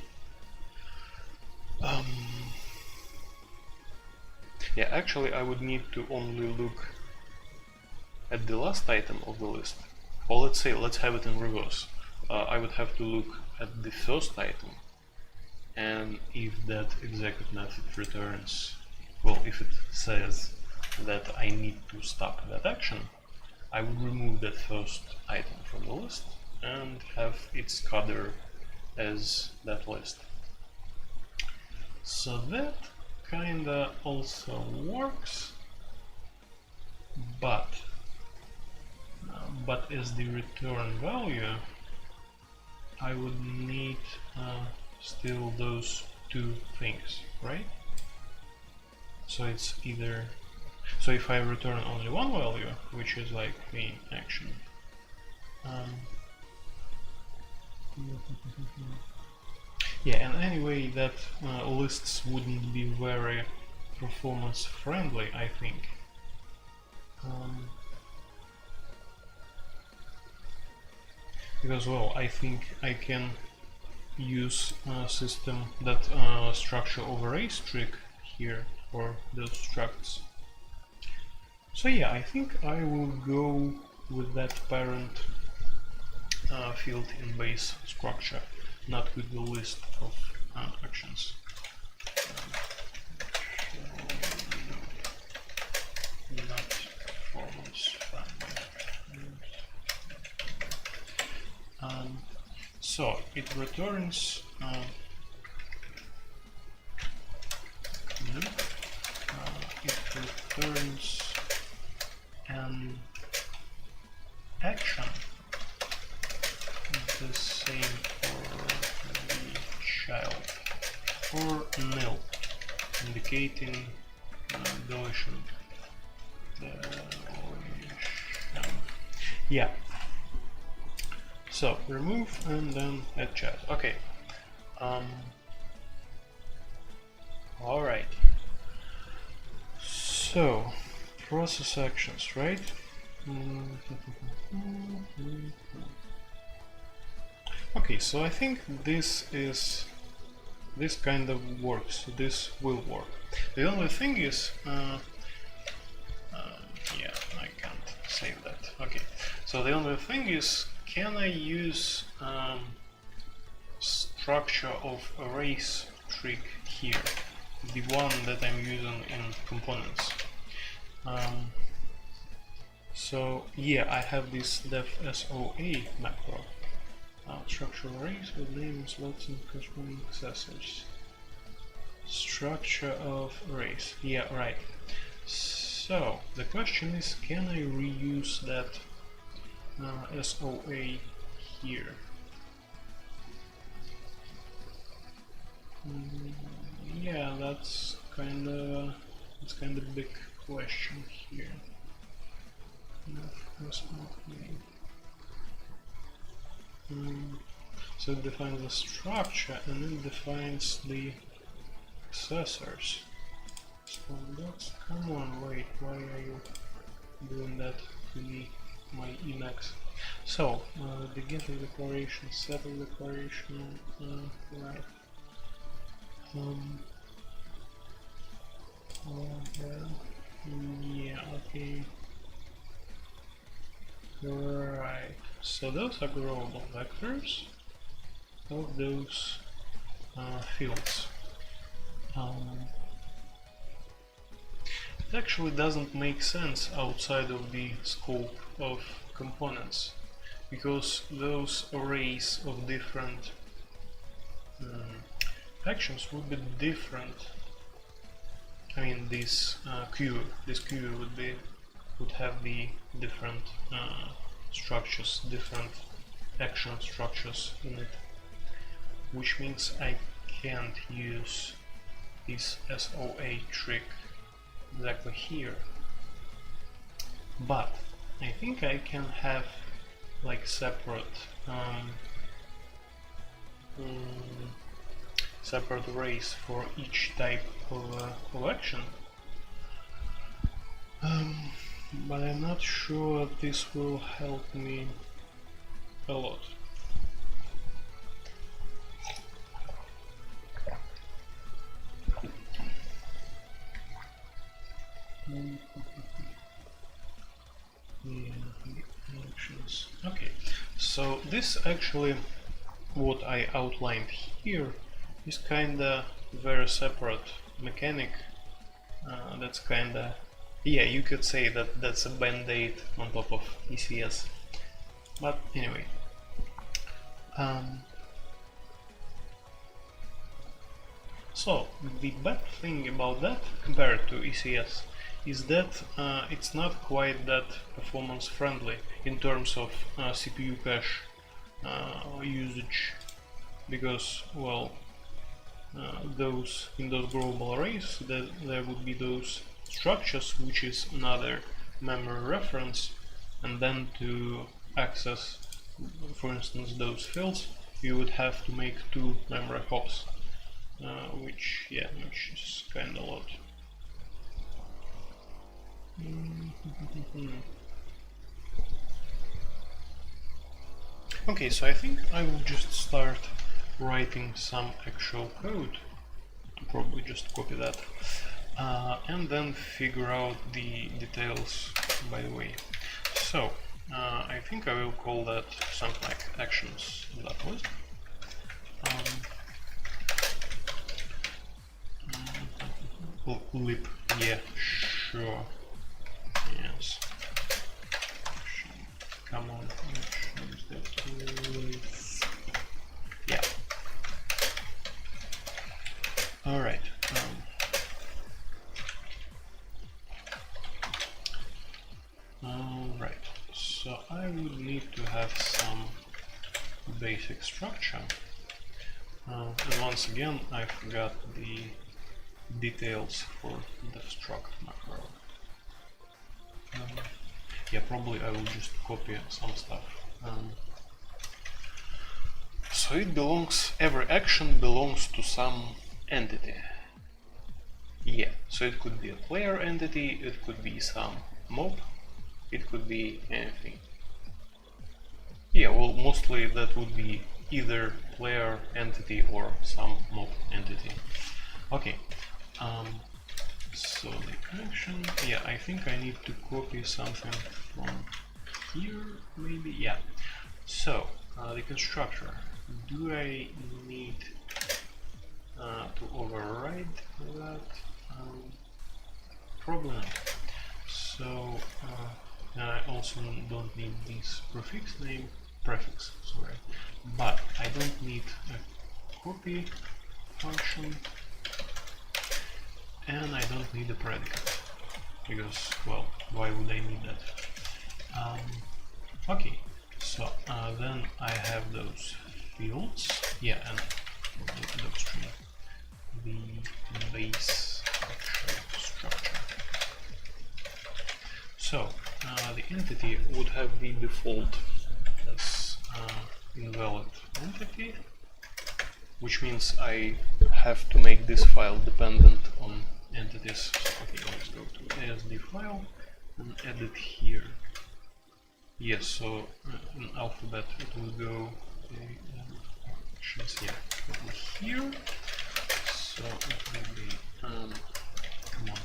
Yeah, actually I would need to only look at the last item of the list. Or let's have it in reverse. I would have to look at the first item, and if that execute method returns, well, if it says that I need to stop that action, I would remove that first item from the list and have its coder as that list. So that kinda also works, but as the return value, I would need still those two things, right? So it's either, so if I return only one value, which is like the action, yeah, and anyway, that lists wouldn't be very performance friendly, I think. Because, well, I think I can use a system that structure overrays trick here for those structs. So yeah, I think I will go with that parent field in base structure, not with the list of actions. Not performance friendly. So it returns an action the same for the child, or nil, indicating deletion. Yeah. So remove and then add chat. Okay. All right. So process actions, right? Okay, so I think this kind of works. This will work. The only thing is, yeah, I can't save that. Okay, so the only thing is, can I use structure of arrays trick here, the one that I'm using in components? So yeah, I have this def SOA macro. Structure arrays with name, slots, and corresponding accessors. Structure of arrays. Yeah, right. So the question is, can I reuse that SOA here? Yeah, that's kind of big question here. So it defines the structure and it defines the accessors. So that's, come on, wait, why are you doing that to me, my Emacs? So the getter declaration, setter declaration, right. Yeah, okay. Right. So those are growable vectors of those fields. It actually doesn't make sense outside of the scope of components, because those arrays of different actions would be different. I mean, this queue would have the different structures, different action structures in it, which means I can't use this SOA trick exactly here. But I think I can have like separate separate arrays for each type of action. But I'm not sure this will help me a lot. Actions. Okay, so this actually, what I outlined here, is kinda very separate mechanic. That's kinda, yeah, you could say that that's a band-aid on top of ECS. But anyway, so the bad thing about that compared to ECS is that it's not quite that performance friendly in terms of CPU cache usage, because, well, in those global arrays there would be those structures, which is another memory reference, and then to access, for instance, those fields, you would have to make 2 memory hops, which is kind of a lot. Okay, so I think I will just start writing some actual code. I'll probably just copy that and then figure out the details by the way. So I think I will call that something like actions.list. Lib, yeah, sure, yes. Come on, yeah. All right. All right. So I would need to have some basic structure. And once again, I forgot the details for the struct macro. Yeah, probably I will just copy some stuff. So it belongs, every action belongs to some entity. Yeah, so it could be a player entity, it could be some mob, it could be anything. Yeah, well, mostly that would be either player entity or some mob entity. Okay, so the action, yeah, I think I need to copy something from here, maybe, yeah. So, the constructor, do I need to override that? Probably not. So, I also don't need this prefix, sorry, but I don't need a copy function, and I don't need a predicate, because, well, why would I need that? Okay, so then I have those fields, yeah, and docstring, the base structure. So the entity would have the default as invalid entity, which means I have to make this file dependent on entities. So, okay, let's go to ASD file and add it here. Yes, so in alphabet it will go actions, yeah, here. So it will be come on,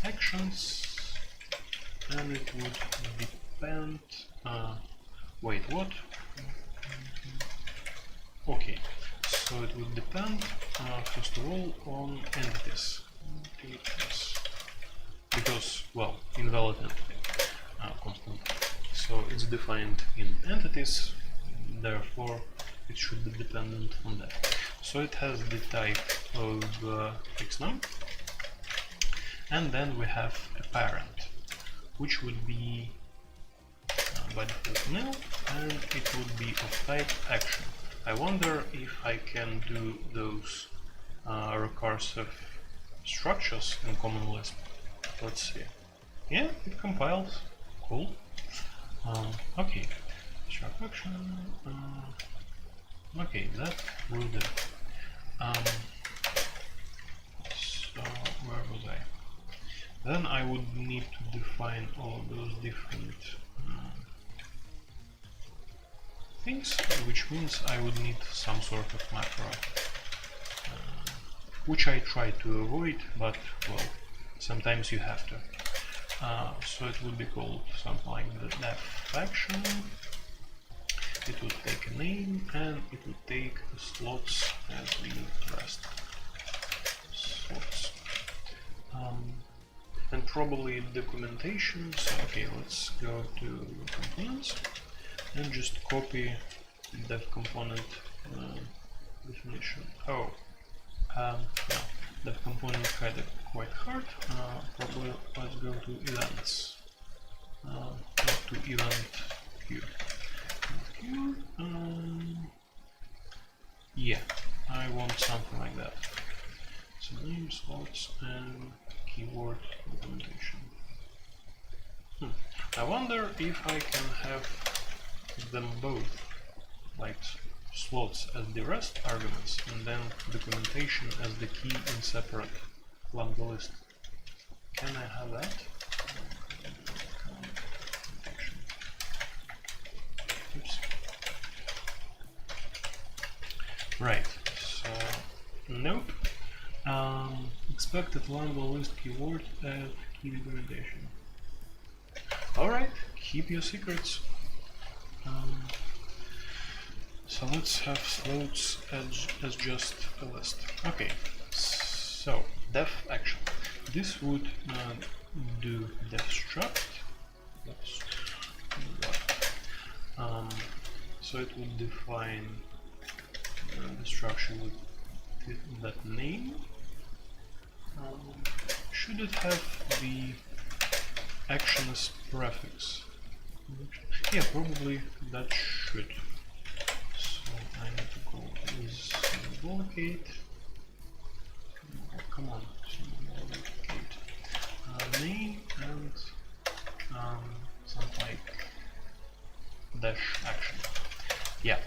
actions, and it would depend. Wait, what? Okay, so it would depend first of all on entities, because, well, invalid entity constant. So it's defined in entities, therefore it should be dependent on that. So it has the type of xnum, and then we have a parent, which would be by default nil, and it would be of type action. I wonder if I can do those recursive structures in Common Lisp. Let's see. Yeah, it compiles. Cool. Okay, struct action. Okay, that will do. So where was I? Then I would need to define all those different things, which means I would need some sort of macro, which I try to avoid, but, well, sometimes you have to. So it would be called something like the def action. It would take a name, and it would take the slots as the rest. Slots. And probably documentation. So, okay, let's go to components and just copy dev component definition. Oh, no, dev component kind of quite hard. Probably let's go to events. To event queue. Yeah, I want something like that. So name, slots, and keyword documentation. I wonder if I can have them both, like slots as the rest arguments, and then documentation as the key in separate lambda list. Can I have that? Oops. Right, so nope. Expected lambda list keyword at key documentation. Alright, keep your secrets. So let's have floats as just a list. Okay, so def action. This would do def struct. So it would define the structure with that name. Should it have the action as prefix? Yeah, probably that should. symbol locate. Come on, symbol locate. Name and something like dash action. Yeah.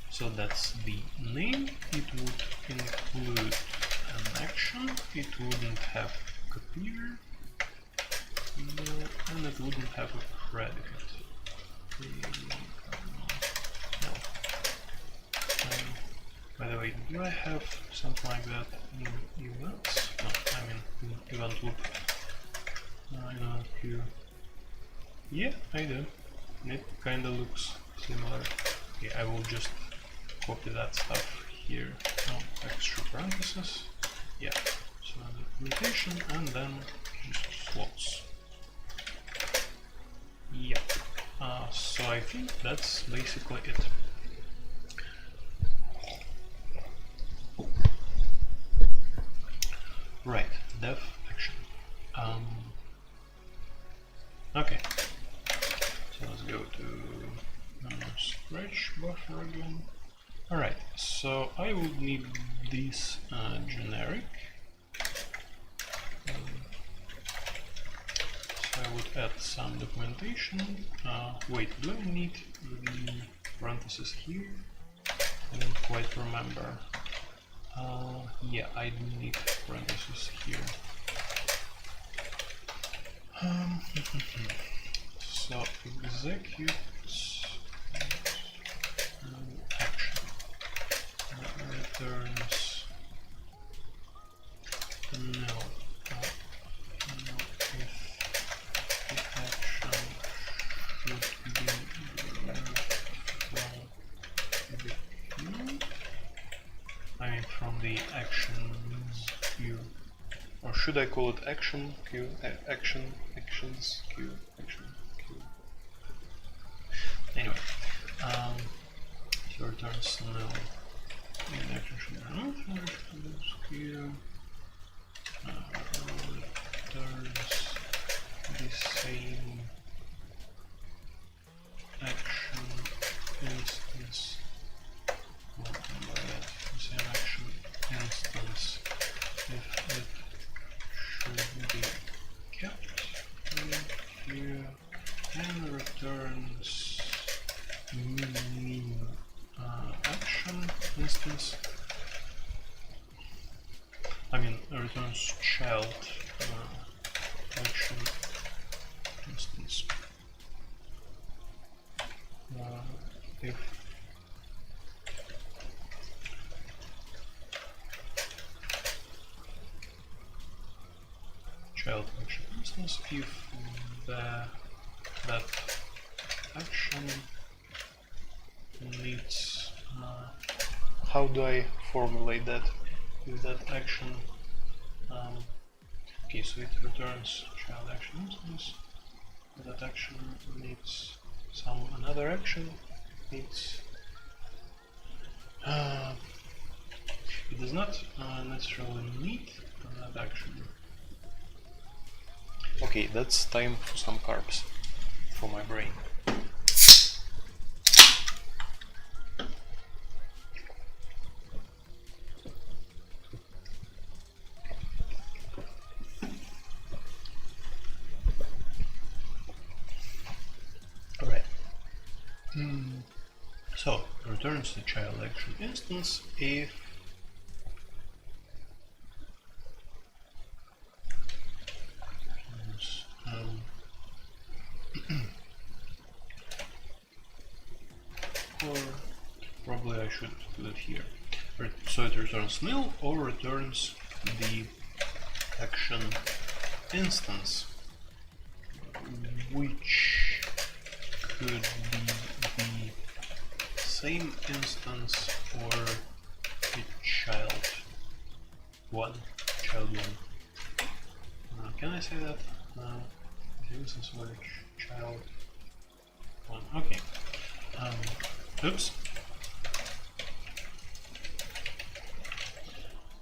So that's the name. It would include an action. It wouldn't have copier. And it wouldn't have a predicate. No. By the way, do I have something like that in events? No, I mean in event loop. Event queue. Yeah, I do. It kinda looks similar. Okay, I will just copy that stuff here. No, extra parentheses. Yeah. So documentation and then just slots. Yeah. So I think that's basically it. Right, dev action. Okay. So let's go to scratch buffer again. Alright, so I would need this generic. So I would add some documentation. Wait, do I need the parentheses here? I don't quite remember. Yeah, I do need parentheses here. So execute action returns no. If the action should be removed from the queue, I mean from the actions queue, or should I call it action queue? Actions queue, action queue. Anyway, so returns no. The action should be removed from the queue. Returns the same action instance. What by that? The same action instance if it should be kept in queue and returns new action instance. I mean, returns child action instance. If child action instance, if that action needs, how do I formulate that? If that action, okay, so it returns child action instance. That action needs another action needs. It does not necessarily need that action. Okay, that's time for some carbs for my brain. So, returns the child action instance if or probably I should do it here. So it returns nil or returns the action instance, which could be the same instance or the child one. Can I say that? The instance or child one. Okay. Oops.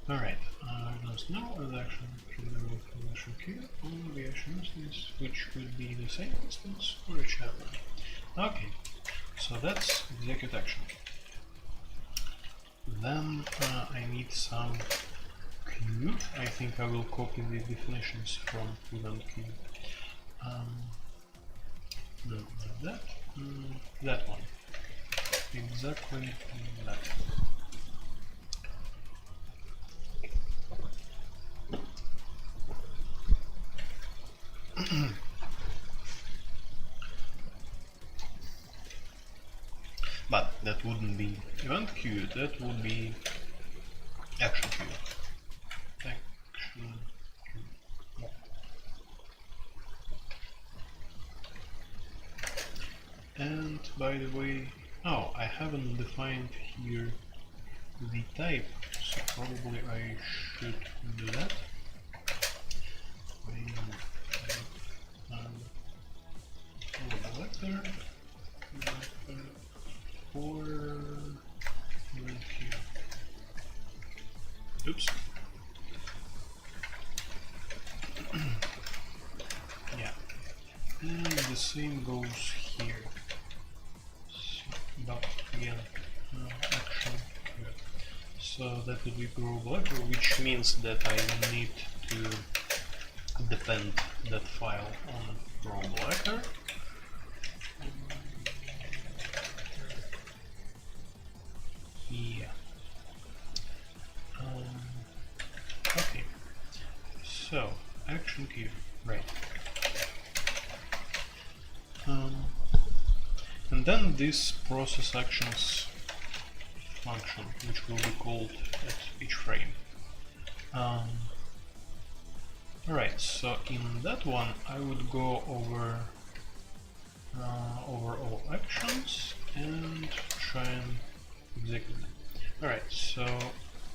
Alright. There's no other action from the action queue on the action instance, which could be the same instance or a child one. Okay. So that's execute action. then I need some queue. I think I will copy the definitions from event queue. No, not that. That one. Exactly that. But that wouldn't be event queue, that would be action queue. Action queue. And by the way, oh, I haven't defined here the type, so probably I should do that. Vector for queue. Oops. Yeah, and the same goes here. But again, action. So that would be grow blacker, which means that I need to depend that file on grow blacker. Yeah. Okay. So action queue, right? And then this process actions function, which will be called at each frame. Alright, so in that one I would go over all actions and try and execute them. Alright, so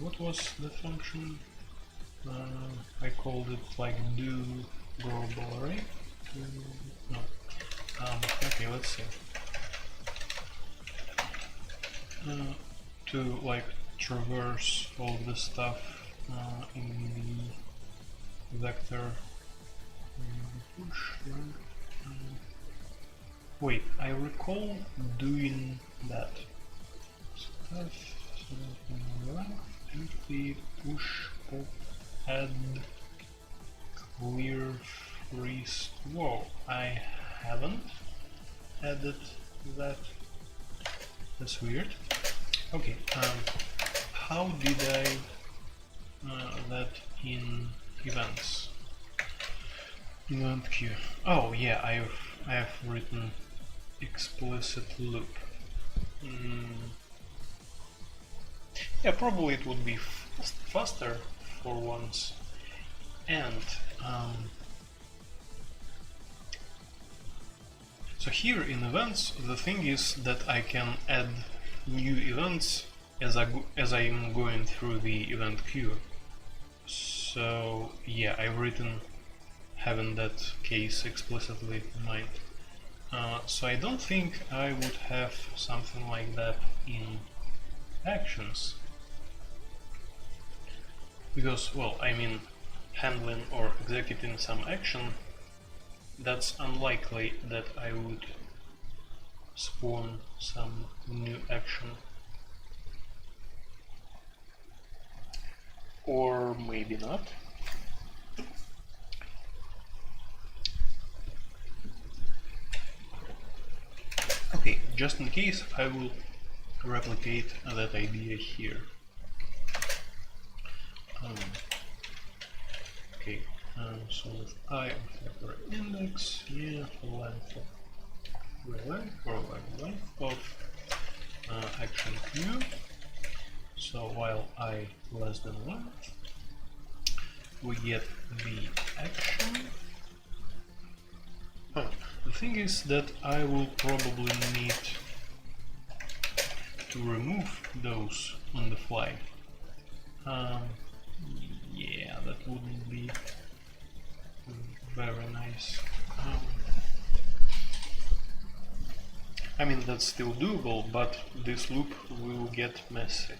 what was the function? I called it like do global array. No. Okay, let's see. To like traverse all the stuff in the vector push. Wait, I recall doing that stuff. Empty push pop add clear freeze. Whoa, I haven't added that. That's weird. Okay, how did I that in events? Event queue. Oh yeah, I have written explicit loop. Yeah, probably it would be faster for once. And so here in events, the thing is that I can add new events as I am going through the event queue. So yeah, I've written having that case explicitly in mind. So I don't think I would have something like that in actions, because, well, I mean, handling or executing some action, that's unlikely that I would spawn some new action. Or maybe not. Okay, just in case, I will replicate that idea here. Okay, so with I for index, yeah, for length of action queue. So while I less than length, we get the action. The thing is that I will probably need to remove those on the fly. Yeah, that wouldn't be very nice. I mean, that's still doable, but this loop will get messy.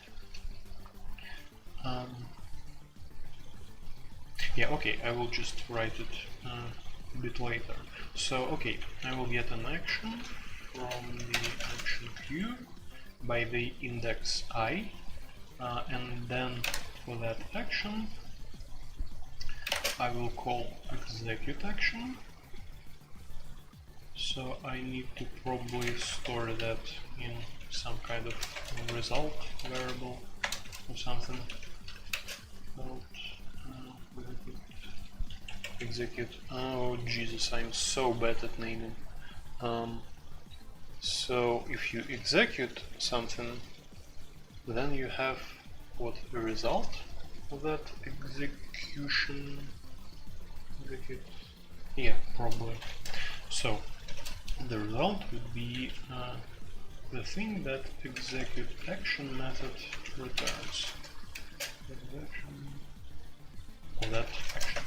Yeah, okay, I will just write it a bit later. So, okay, I will get an action from the action queue by the index I, and then for that action I will call execute action. So I need to probably store that in some kind of result variable or something. Execute. Oh Jesus, I'm so bad at naming. So if you execute something, then you have what, a result of that execution. Execute. Yeah, probably. So the result would be the thing that execute action method returns. Execution of that action.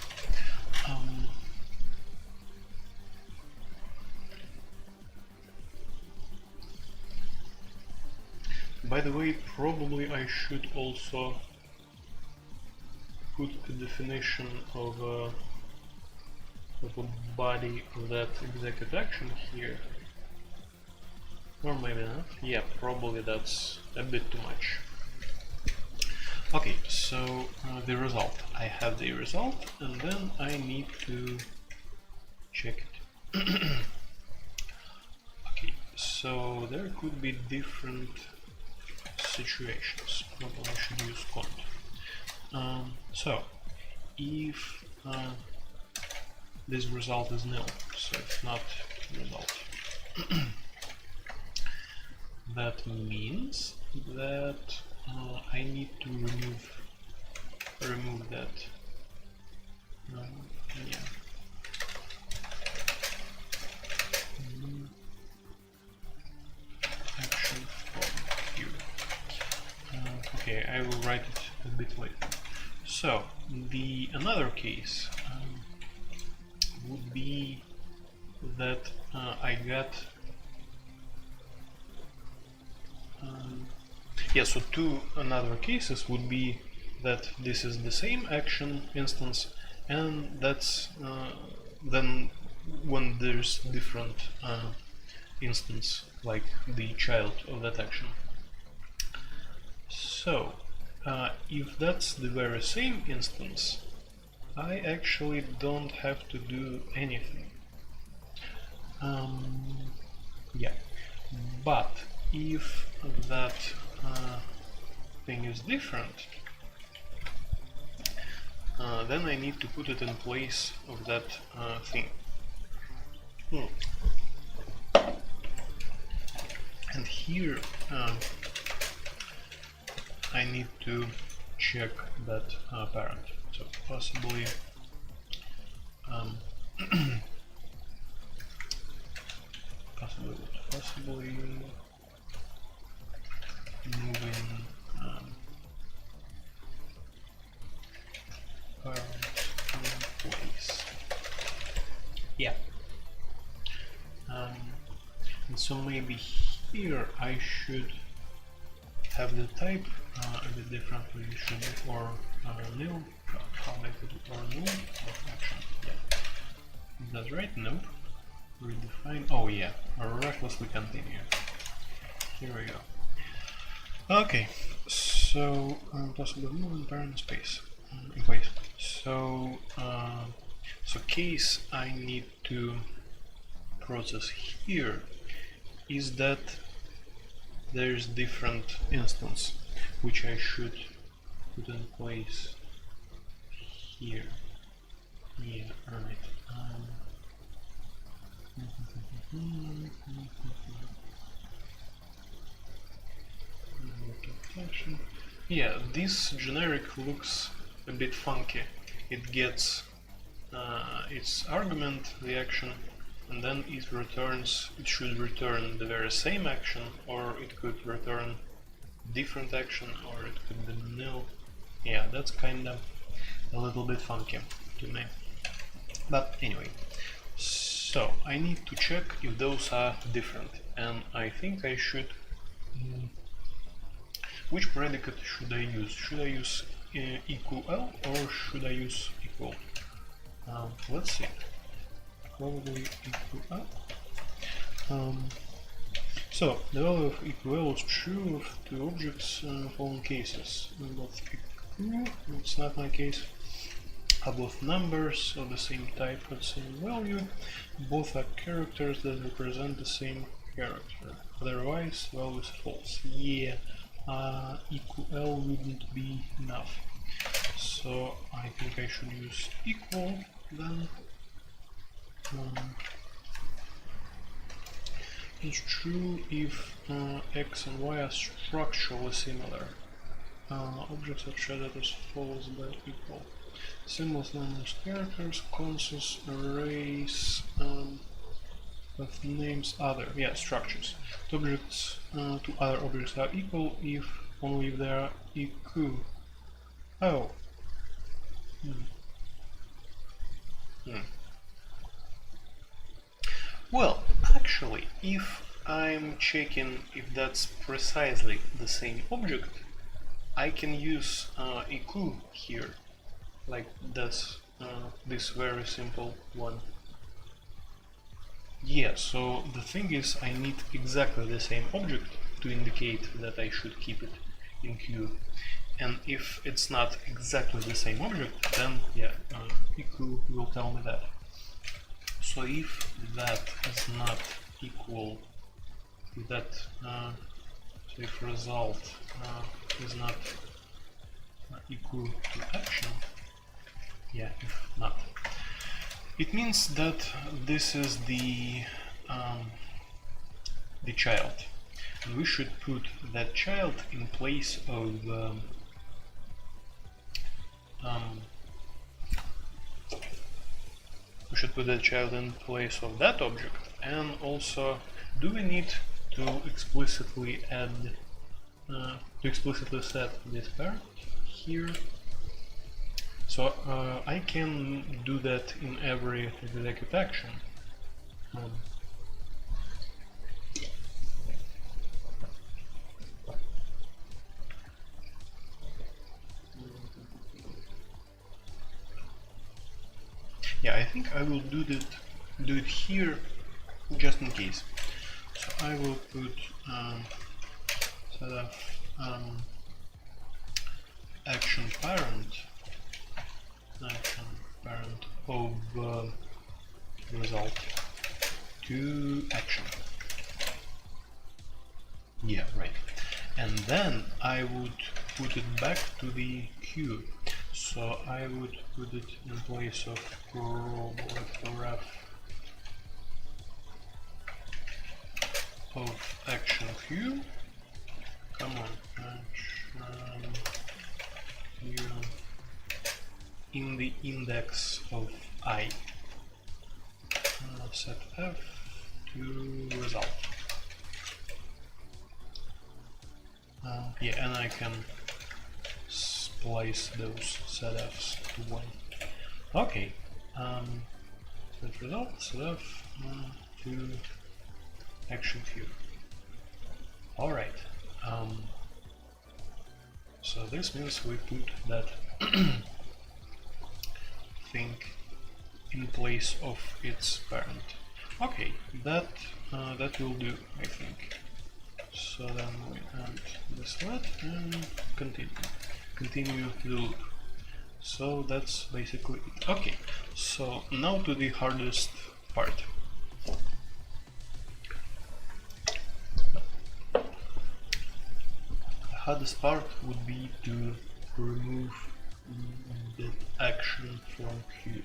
By the way, probably I should also put a definition of a body of that execute action here. Or maybe not. Yeah, probably that's a bit too much. Okay, so the result. I have the result, and then I need to check it. Okay, so there could be different situations. Probably I should use cont. So if this result is nil, so it's not result, that means that I need to remove that. Yeah. Action from here. Okay, I will write it a bit later. So the another case would be that I got yeah, so two another cases would be that this is the same action instance, and that's then when there's different instance, like the child of that action. So if that's the very same instance, I actually don't have to do anything. Yeah, but if that thing is different, then I need to put it in place of that thing. And here I need to check that parent. So possibly possibly moving parent in place. Yeah. And so maybe here I should have the type a bit differently. It should be or nil. How make it or nil of action? Yeah. Is that right? Nope. Redefine. Oh yeah. Recklessly continue. Here we go. Okay. So possibly move in parent space in place. So so case I need to process here is that there's different instance which I should put in place here. Yeah, right. Yeah, this generic looks a bit funky. It gets its argument, the action, and then it returns, it should return the very same action, or it could return different action, or it could be nil. Yeah, that's kinda a little bit funky to me. But anyway, so I need to check if those are different, and I think I should... Which predicate should I use? Should I use equal or should I use equal? Let's see. Probably equal. So the value of equal is true of two objects in the following cases. Both equal, it's not my case, are both numbers of the same type with the same value. Both are characters that represent the same character. Otherwise, value is false. Yeah, equal wouldn't be enough. So I think I should use equal then. It's true if x and y are structurally similar. Objects are treated as follows by equal. Symbols, numbers, characters, consoles, arrays of names, other. Yeah, structures. Two objects to other objects are equal if only if they are equal. Oh. Well, actually, if I'm checking if that's precisely the same object, I can use equal here, like that's this very simple one. Yeah, so the thing is I need exactly the same object to indicate that I should keep it in queue. And if it's not exactly the same object, then yeah, equal will tell me that. So if that is not equal, if that, so if result is not equal to action, yeah, if not, it means that this is the child, and we should put that child in place of we should put that child in place of that object. And also, do we need to explicitly add to explicitly set this parent here? So I can do that in every execute action. Yeah, I think I will do it here just in case. So I will put set of action parent of result to action. Yeah, right. And then I would put it back to the queue. So I would put it in place of ref of action queue. Come on, action queue in the index of I. Set f to result. Yeah, and I can splice those setfs to one. Okay. Set result, setf to action queue. Alright. So this means we put that thing in place of its parent. Okay, that will do, I think. So then we add this let and continue the loop. So that's basically it. Okay, so now to the hardest part. The hardest part would be to remove that action from queue.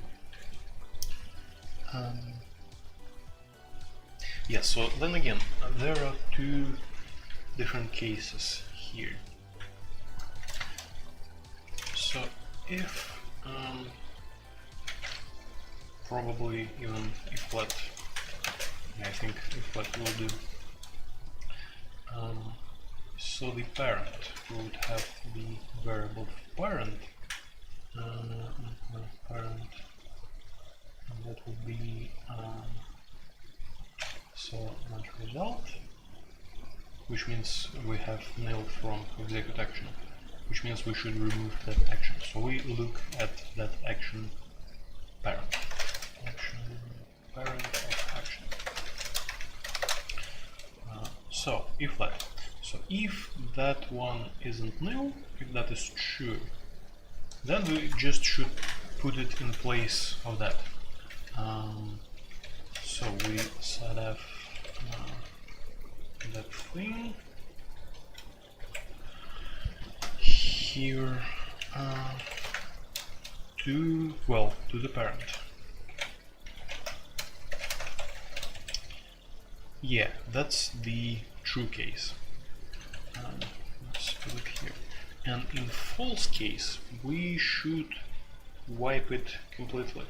Yeah, so then again, there are two different cases here. So if probably even if let, I think if let will do. So the parent would have the variable parent, and that would be so not result, which means we have nil from execute action, which means we should remove that action. So we look at that action parent. Action parent of action. So if let. So if that one isn't nil, if that is true, then we just should put it in place of that. So we set up that thing here to the parent. Yeah, that's the true case. Let's put it here. And in false case, we should wipe it completely.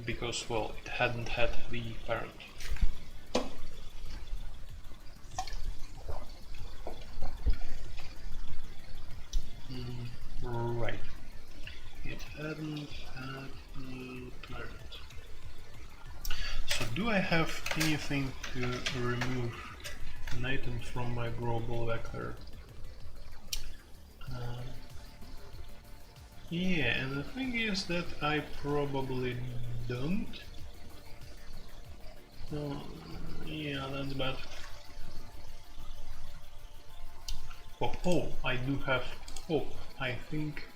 Because, well, it hadn't had the parent. Right. It hadn't had the parent. So do I have anything to remove an item from my global vector? Yeah, and the thing is that I probably don't. Yeah, that's bad. Oh, I do have hope. I think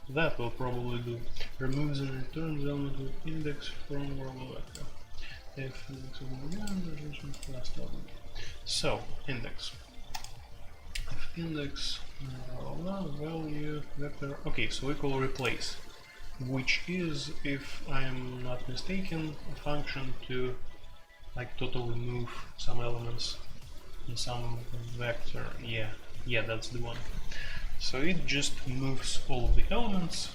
that will probably do. Removes and returns element with index from global vector. If index of last element. So, index. If index value vector. Okay, so we will replace, which is, if I'm not mistaken, a function to like totally move some elements in some vector. Yeah, that's the one. So it just moves all of the elements,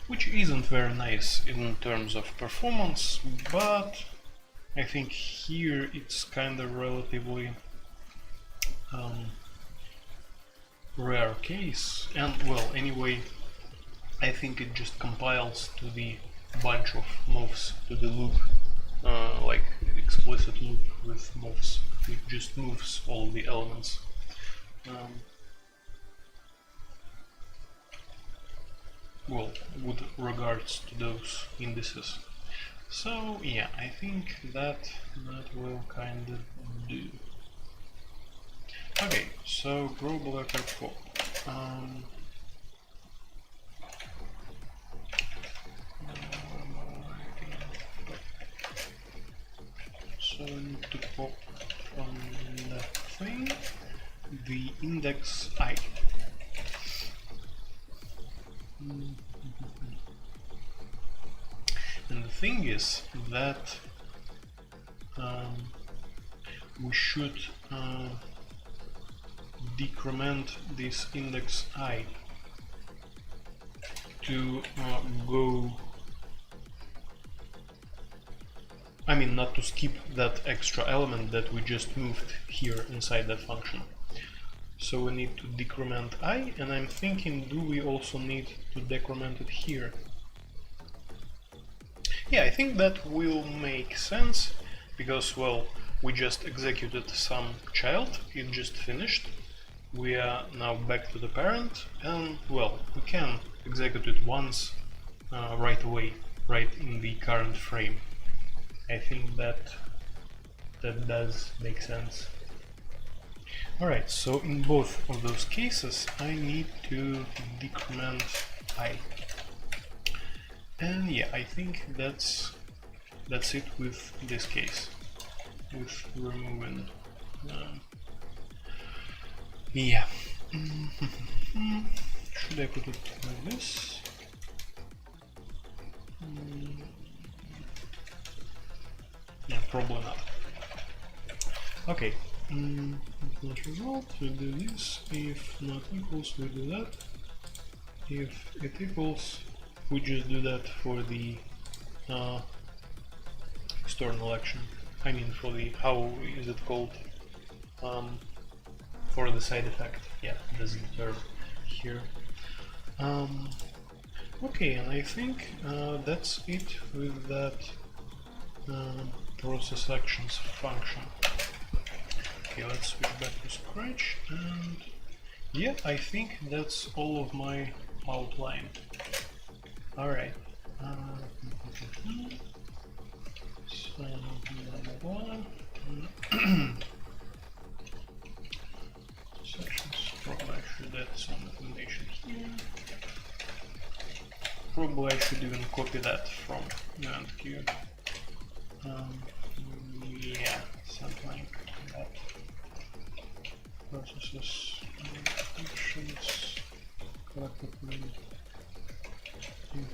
which isn't very nice in terms of performance, but I think here it's kind of relatively rare case. And well, anyway, I think it just compiles to the bunch of moves to the loop, like explicit loop with moves. It just moves all the elements. Well, with regards to those indices. So yeah, I think that will kind of do. Okay, so global vector 4. So I need to pop from that thing the index I. And the thing is that we should decrement this index I to go, I mean, not to skip that extra element that we just moved here inside that function. So we need to decrement I, and I'm thinking, do we also need to decrement it here? Yeah, I think that will make sense, because, well, we just executed some child, it just finished. We are now back to the parent, and, well, we can execute it once right away, right in the current frame. I think that does make sense. Alright, so in both of those cases, I need to decrement I. And yeah, I think that's it with this case, with removing. Yeah. Should I put it like this? Yeah, probably not. Okay. Not result, we do this. If not equals, we do that. If it equals, we just do that for the external action. I mean, for the, how is it called? For the side effect. Yeah, that's the term here. Okay, and I think that's it with that process actions function. Okay, let's switch back to Scratch, and yeah, I think that's all of my outline. Alright. So, add some documentation here. Probably I should even copy that from event queue. Yeah, something like that. Processes, actions, collectively,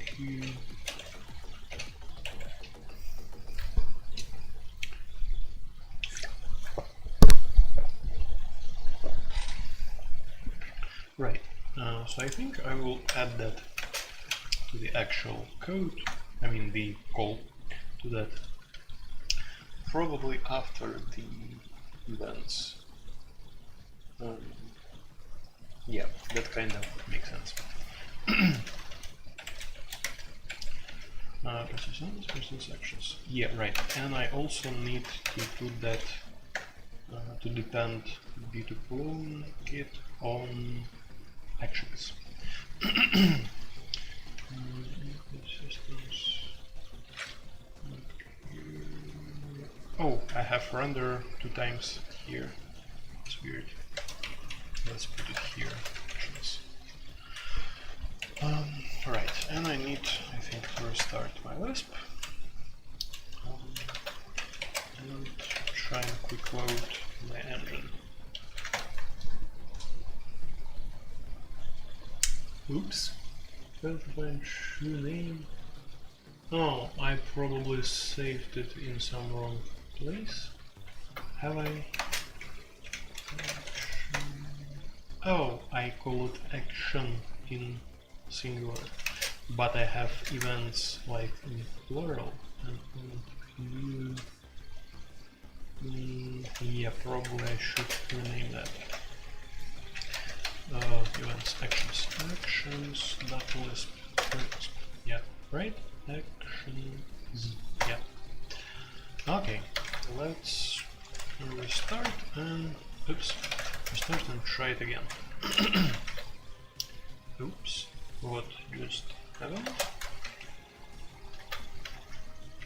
queue. Right, so I think I will add that to the actual code, I mean the call to that, probably after the events. Yeah, that kind of makes sense. Process actions. Yeah, right. And I also need to put that to depend B2 kit on actions. Oh, I have render 2 times here. It's weird. Let's put it here. Actions. Right, and I need, I think, to restart my LISP. And try and quick load my engine. Oops. Failed to find true name. Oh, I probably saved it in some wrong place. Have I? Oh, I call it action in singular, but I have events like in plural. And yeah, probably I should rename that. Events actions dot lisp. Yeah, right? Actions. Yeah. Okay, let's restart and restart and try it again. Oops, what just happened?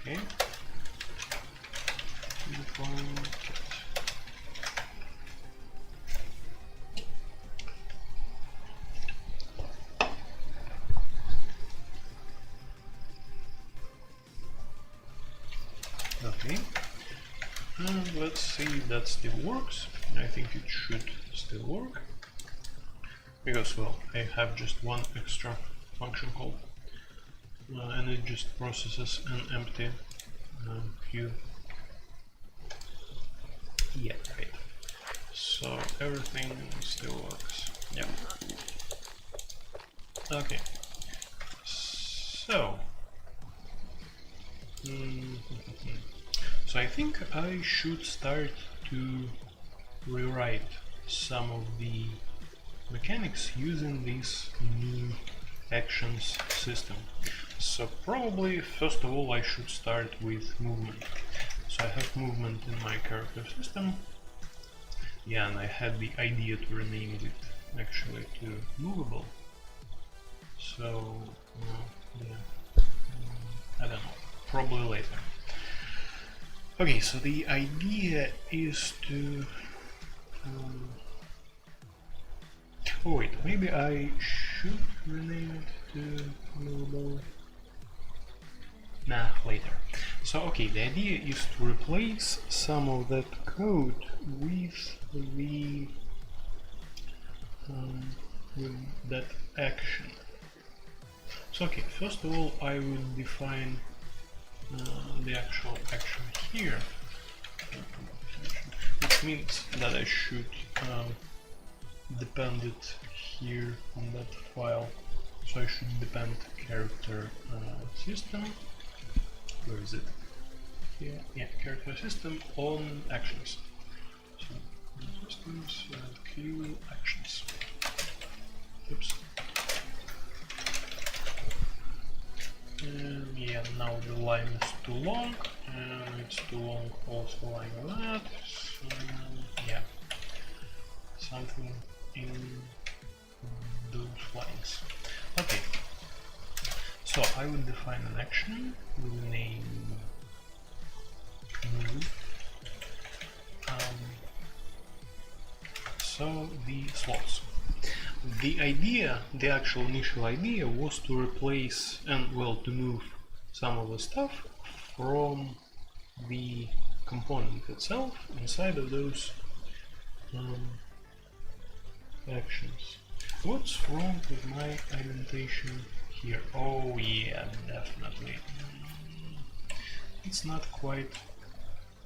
Okay. Okay, and let's see if that still works. I think it should still work, because, well, I have just one extra function call, and it just processes an empty queue. Yeah, right. So everything still works. Yeah. Okay. So. So I think I should start to rewrite some of the mechanics using this new actions system. So probably first of all I should start with movement. So I have movement in my character system. Yeah, and I had the idea to rename it actually to movable. So yeah, I don't know, probably later. Okay, so the idea is to oh wait, maybe I should rename it to movable. Nah, later. So okay, the idea is to replace some of that code with the with that action. So okay, first of all I will define the actual action here, which means that I should depend it here on that file. So I should depend character system. Where is it? Here, yeah, character system on actions. So systems queue actions. Oops. And yeah, now the line is too long, and it's too long also like that. So yeah, something in those lines. Okay, so I will define an action with the name move. So the slots. the actual initial idea was to replace and, well, to move some of the stuff from the component itself inside of those actions. What's wrong with my indentation here? Oh yeah, definitely. It's not quite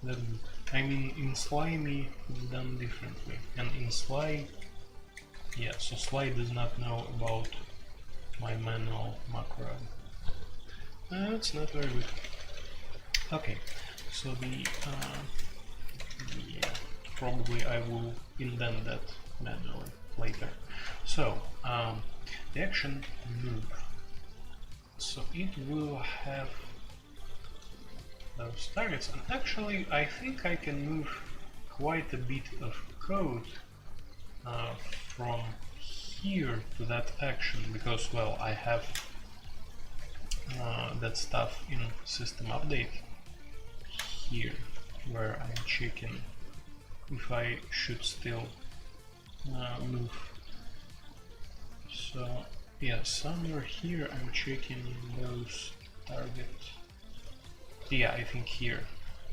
that good. I mean, in Slimy it's done differently, and in Sly, yeah, so Sly does not know about my manual macro. That's not very good. Okay, so yeah, probably I will indent that manually later. So the action move. So it will have those targets, and actually I think I can move quite a bit of code from here to that action, because, well, I have that stuff in system update here, where I'm checking if I should still move. So yeah, somewhere here I'm checking those targets. Yeah, I think here.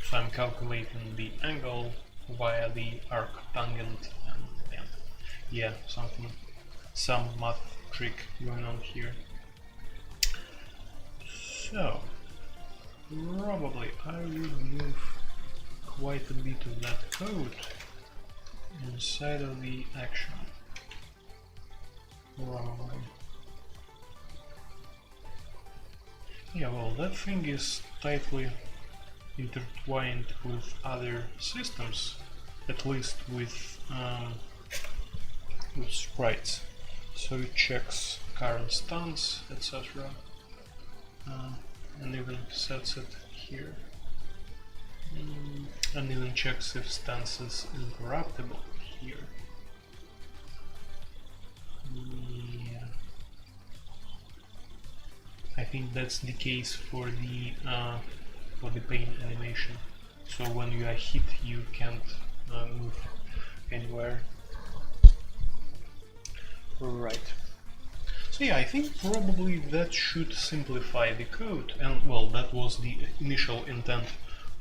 So I'm calculating the angle via the arc tangent, and then, yeah, some math trick going on here. So probably I would move quite a bit of that code inside of the action. Probably. Yeah, well, that thing is tightly intertwined with other systems, at least with sprites. So it checks current stance, etc. And even sets it here. And even checks if stance is incorruptible here. Yeah. I think that's the case for the pain animation. So when you are hit, you can't move anywhere. Right. So yeah, I think probably that should simplify the code, and, well, that was the initial intent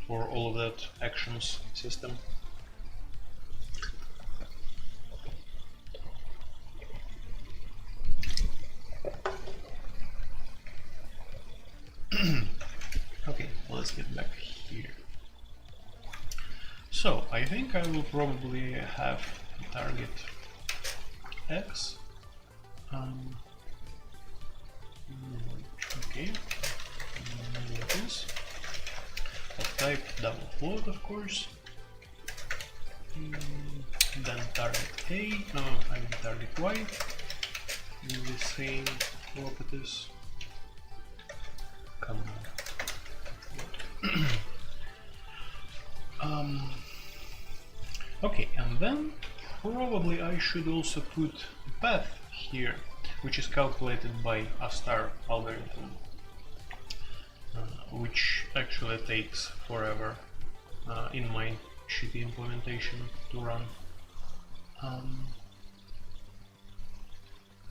for all of that actions system. Okay, let's get back here. So I think I will probably have target X. Okay, there it is. Of type double float, of course. Then target A, I mean target Y, with the same properties. Come on. Okay, and then probably I should also put a path here, which is calculated by a star algorithm, which actually takes forever in my shitty implementation to run.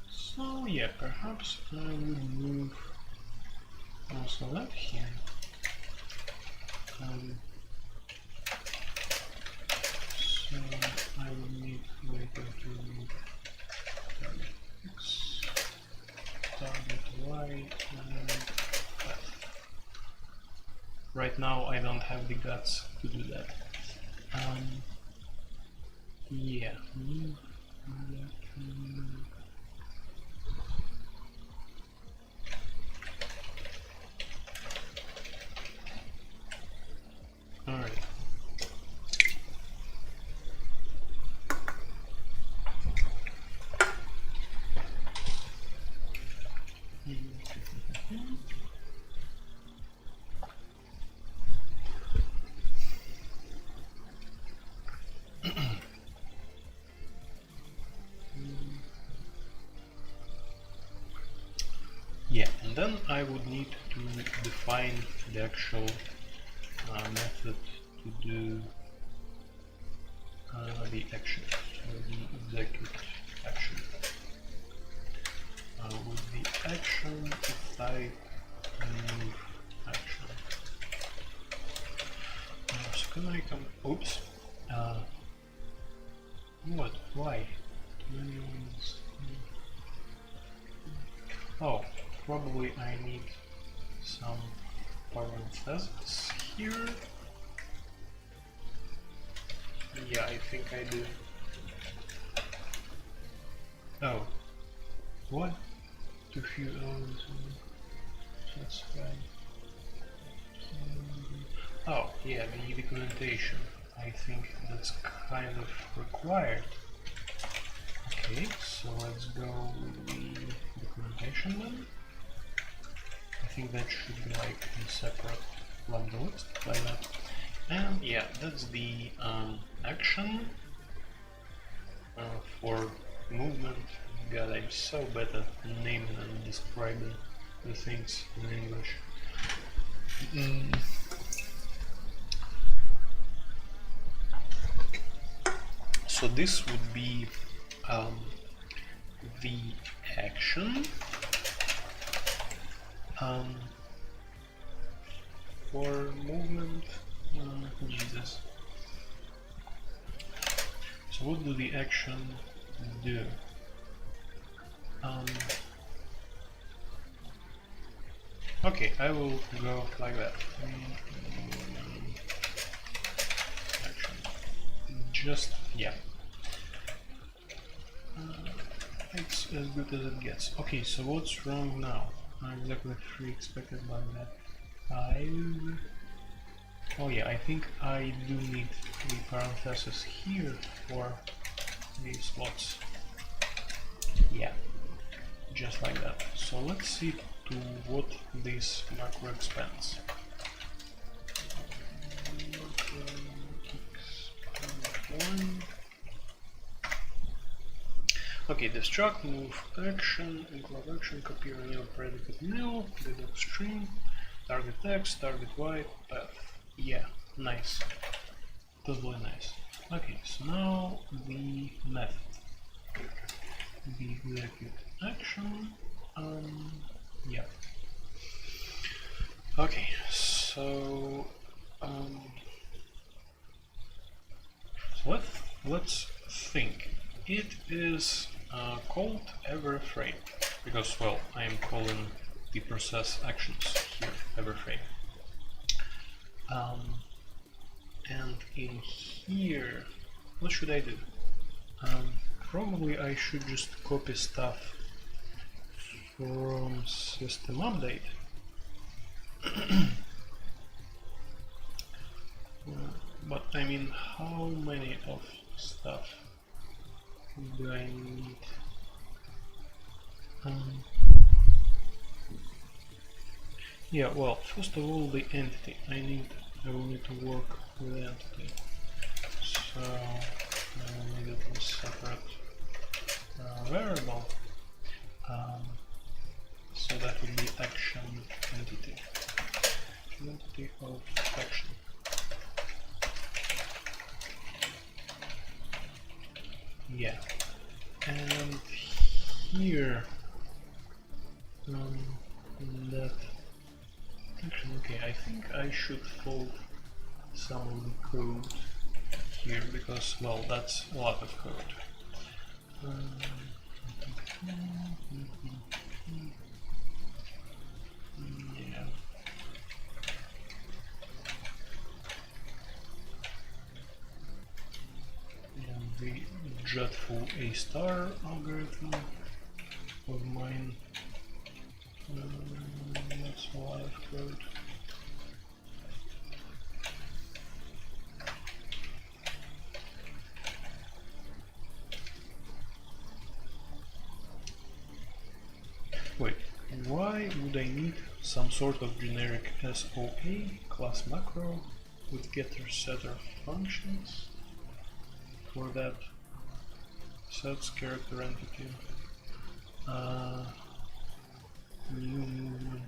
So yeah, perhaps I would move also that here. So I will need later to move target X, target Y, and path. Right now I don't have the guts to do that. Yeah. Alright. Yeah, and then I would need to define the actual method to do the action, so the execute action. Why? Oh, probably I need some parentheses here. Yeah, I think I do. Oh, what? Too few elements. That's fine. Oh, yeah, the documentation. I think that's kind of required. Okay, so let's go with the documentation then. I think that should be like a separate lambda list like that. And yeah, that's the action for movement. God, I'm so bad at naming and describing the things in English. So this would be the action for movement. Jesus. So what do the action do? Okay, I will go like that. Action. Just, yeah. It's as good as it gets. Okay, so what's wrong now? Exactly 3 expected by that. 5. Oh yeah, I think I do need the parentheses here for these slots. Yeah, just like that. So let's see to what this macro expands. Okay, destruct, move action, enclave action, copy or new predicate nil, deduct string, target text, target y, path. Yeah, nice. Totally nice. Okay, so now the method. The execute action. Yeah. Okay, so let's think. It is called every frame because, well, I am calling the process actions here every frame. And in here, what should I do? Probably I should just copy stuff from system update. But I mean, how many of stuff do I need? Yeah, well, first of all, the entity. I will need to work with the entity. So I will need it in a separate variable. So that would be action entity. Entity of action. Yeah. And here that action, okay, I think I should fold some of the code here because, well, that's a lot of code. Yeah. And the dreadful A-star algorithm of mine. That's a lot of code. Wait, why would I need some sort of generic SOA class macro with getter setter functions for that sets character entity? New movement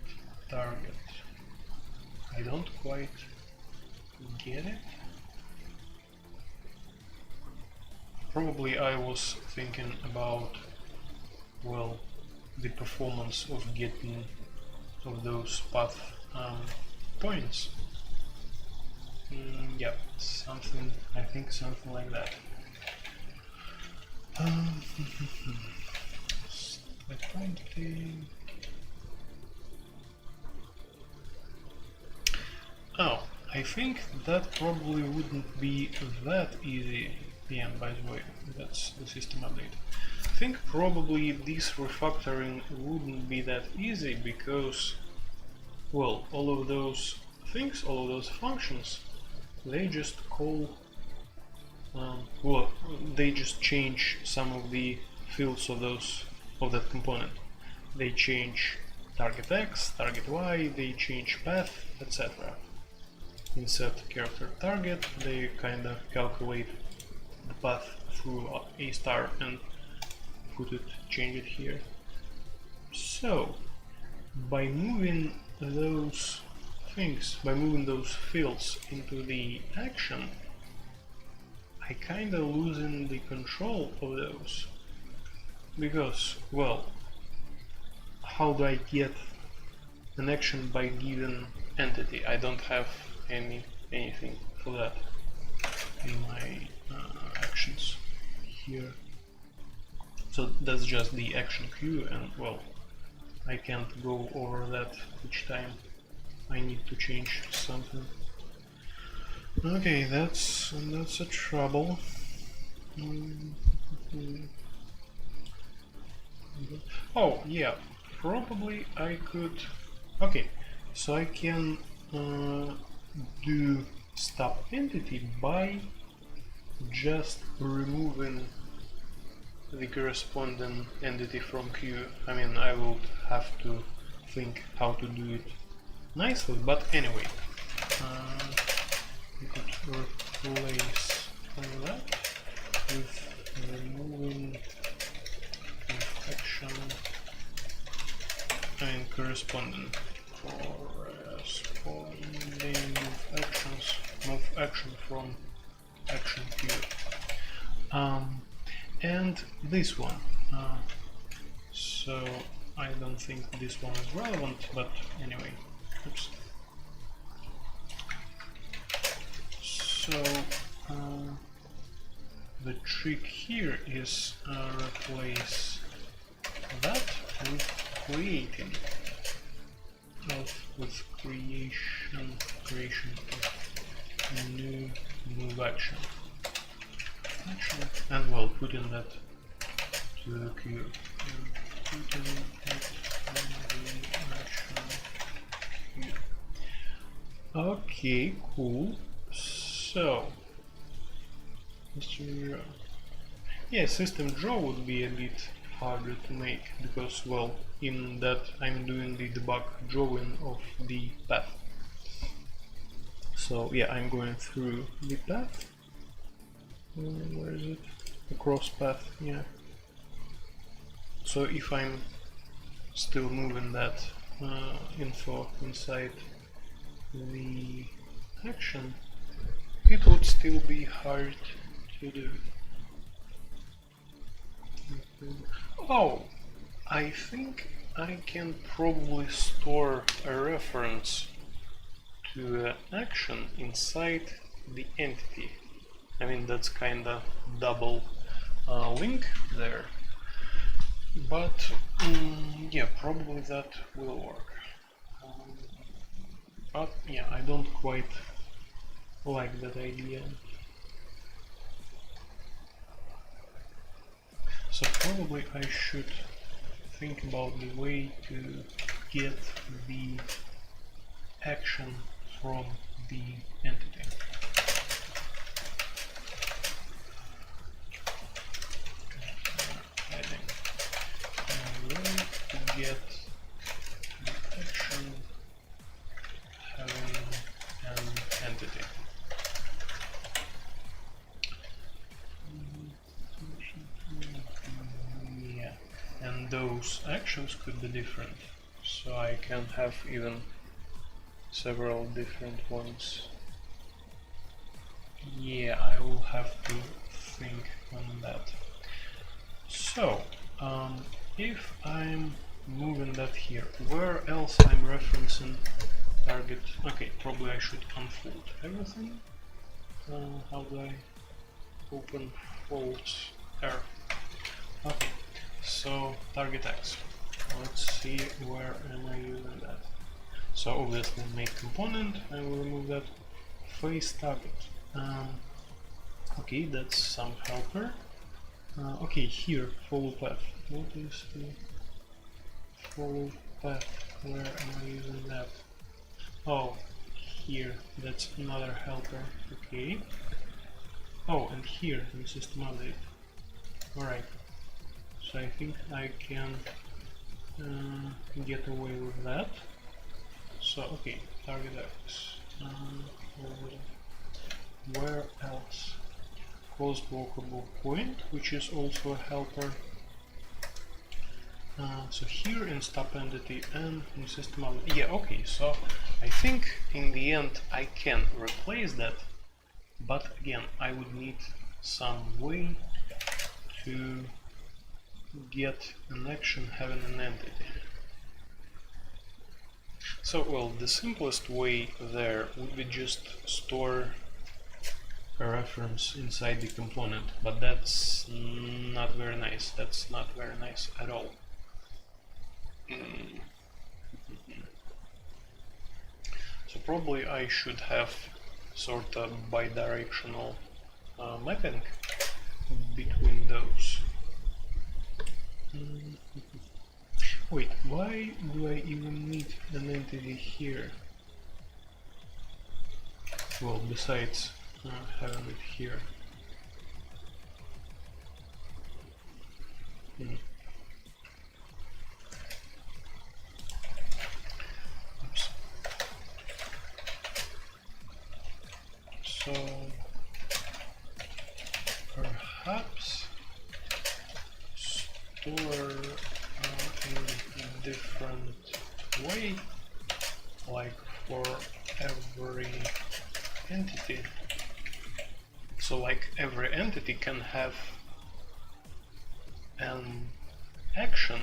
target. I don't quite get it. Probably I was thinking about, well, the performance of getting of those path points. Yeah, something, I think something like that. Oh, I think that probably wouldn't be that easy. Yeah, by the way, that's the system update. I think probably this refactoring wouldn't be that easy because, well, all of those things, all of those functions, they just call, well, they just change some of the fields of that component. They change target X, target Y, they change path, etc. Insert character target, they kind of calculate the path through a star and change it here. So by moving those things, by moving those fields into the action, I kinda losing the control of those. Because, well, how do I get an action by given entity? I don't have anything for that in my actions here. So that's just the action queue, and well, I can't go over that each time I need to change something. Okay, that's a trouble. Oh yeah, probably I could. Okay, so I can do stop entity by just removing the corresponding entity from queue. I mean, I would have to think how to do it nicely, but anyway, we could replace that with removing action and corresponding move action from action queue. And this one. So I don't think this one is relevant, but anyway. Oops. So the trick here is replace that with creating, with creation of new move action, and well, putting that to the queue. Putting it in the action queue. Okay, cool. So, yeah, system draw would be a bit harder to make because, well, in that I'm doing the debug drawing of the path. So yeah, I'm going through the path. Where is it? The cross path, yeah. So if I'm still moving that info inside the action, it would still be hard to do. Oh, I think I can probably store a reference to an action inside the entity. I mean, that's kinda double link there, but yeah, probably that will work. But yeah, I don't quite like that idea. So probably I should think about the way to get the action from the entity. Adding a way to get the action having an entity. Yeah, and those actions could be different, so I can have even several different ones. Yeah, I will have to think on that. So, if I'm moving that here, where else I'm referencing target? Okay, probably I should unfold everything. How do I open folds R? Okay. so target X. Let's see where am I using that. So obviously make component, I will remove that. Face target. Okay, that's some helper. Okay, here, follow path. What is the follow path? Where am I using that? Oh, here, that's another helper. Okay. Oh, and here in system update. Alright. So I think I can get away with that. So, okay, target X. Where else? Closed blockable point, which is also a helper. So here in stop entity and in system update. Yeah, okay, so I think in the end I can replace that, but again I would need some way to get an action having an entity. So, well, the simplest way there would be just store a reference inside the component, but that's not very nice. That's not very nice at all. So probably I should have sort of bidirectional mapping between those. Wait, why do I even need an entity here? Well, besides having it here. Oops. So perhaps store in a different way, like for every entity. So like every entity can have an action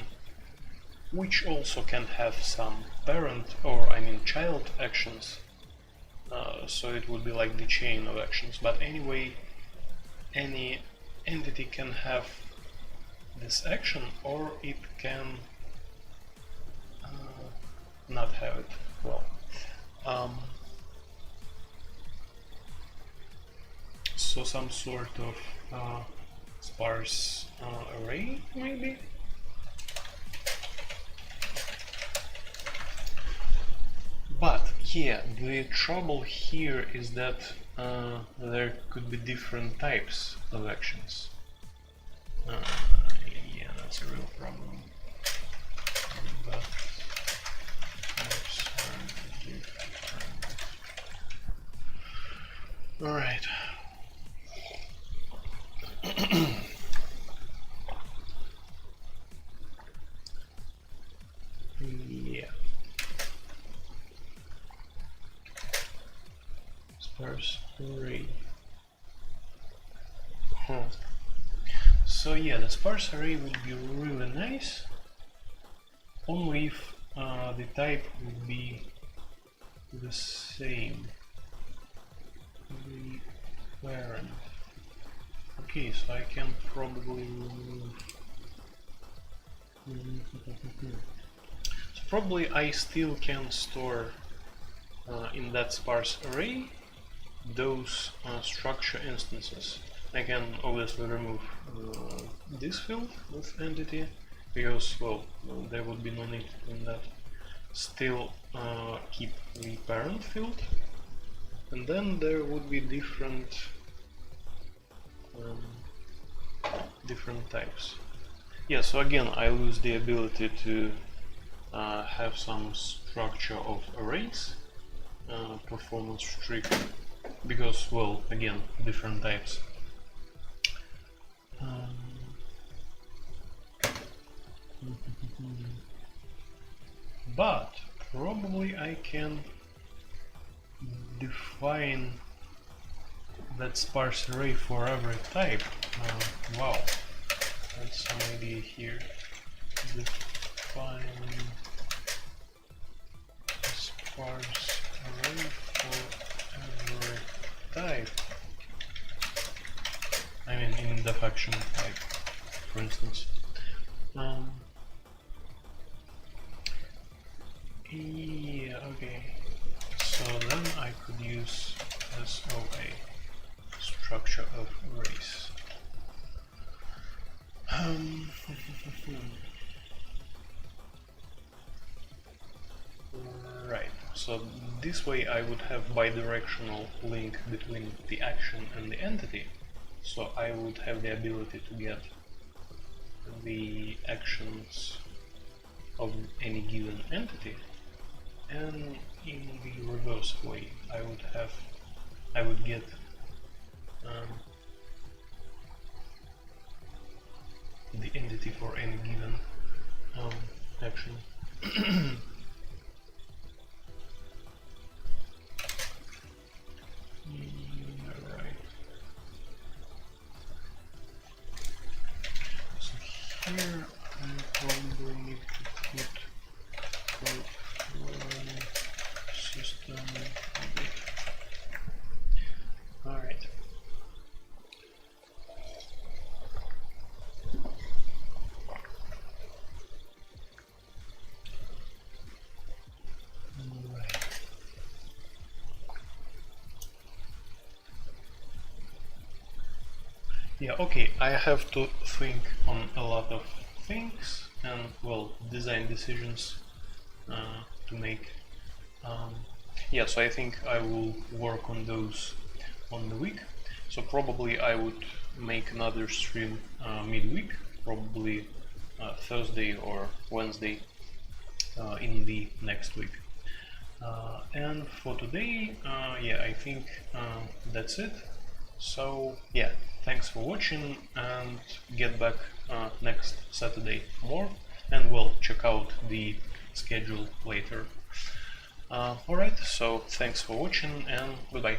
which also can have some parent or I mean child actions. So it would be like the chain of actions, but anyway any entity can have this action or it can not have it. Well, so some sort of sparse array maybe. But yeah, the trouble here is that there could be different types of actions. Yeah, that's a real problem. But types are different. All right. Yeah. Sparse array. So yeah, the sparse array would be really nice, only if the type would be the same. The parent. Okay, so I can probably remove. So probably I still can store in that sparse array those structure instances. I can obviously remove this field with entity because, well, there would be no need in that. Still keep the parent field, and then there would be different types. Yeah, so again I lose the ability to have some structure of arrays, performance strict, because, well, again, different types. But probably I can define that sparse array for every type. Wow, that's some idea here. Define a sparse array for every type. I mean, in the function type, for instance. Yeah, okay. So then I could use SOA, structure of arrays. Right, so this way I would have bidirectional link between the action and the entity, so I would have the ability to get the actions of any given entity, and in the reverse way I would get the entity for any given action. Right. So here I probably need to put system update. All right. Yeah, okay, I have to think on a lot of things and, well, design decisions to make. Yeah, so I think I will work on those on the week. So probably I would make another stream midweek, probably Thursday or Wednesday in the next week. And for today, yeah, I think that's it. So yeah, thanks for watching, and get back next Saturday for more, and we'll check out the schedule later. Alright, so thanks for watching and goodbye.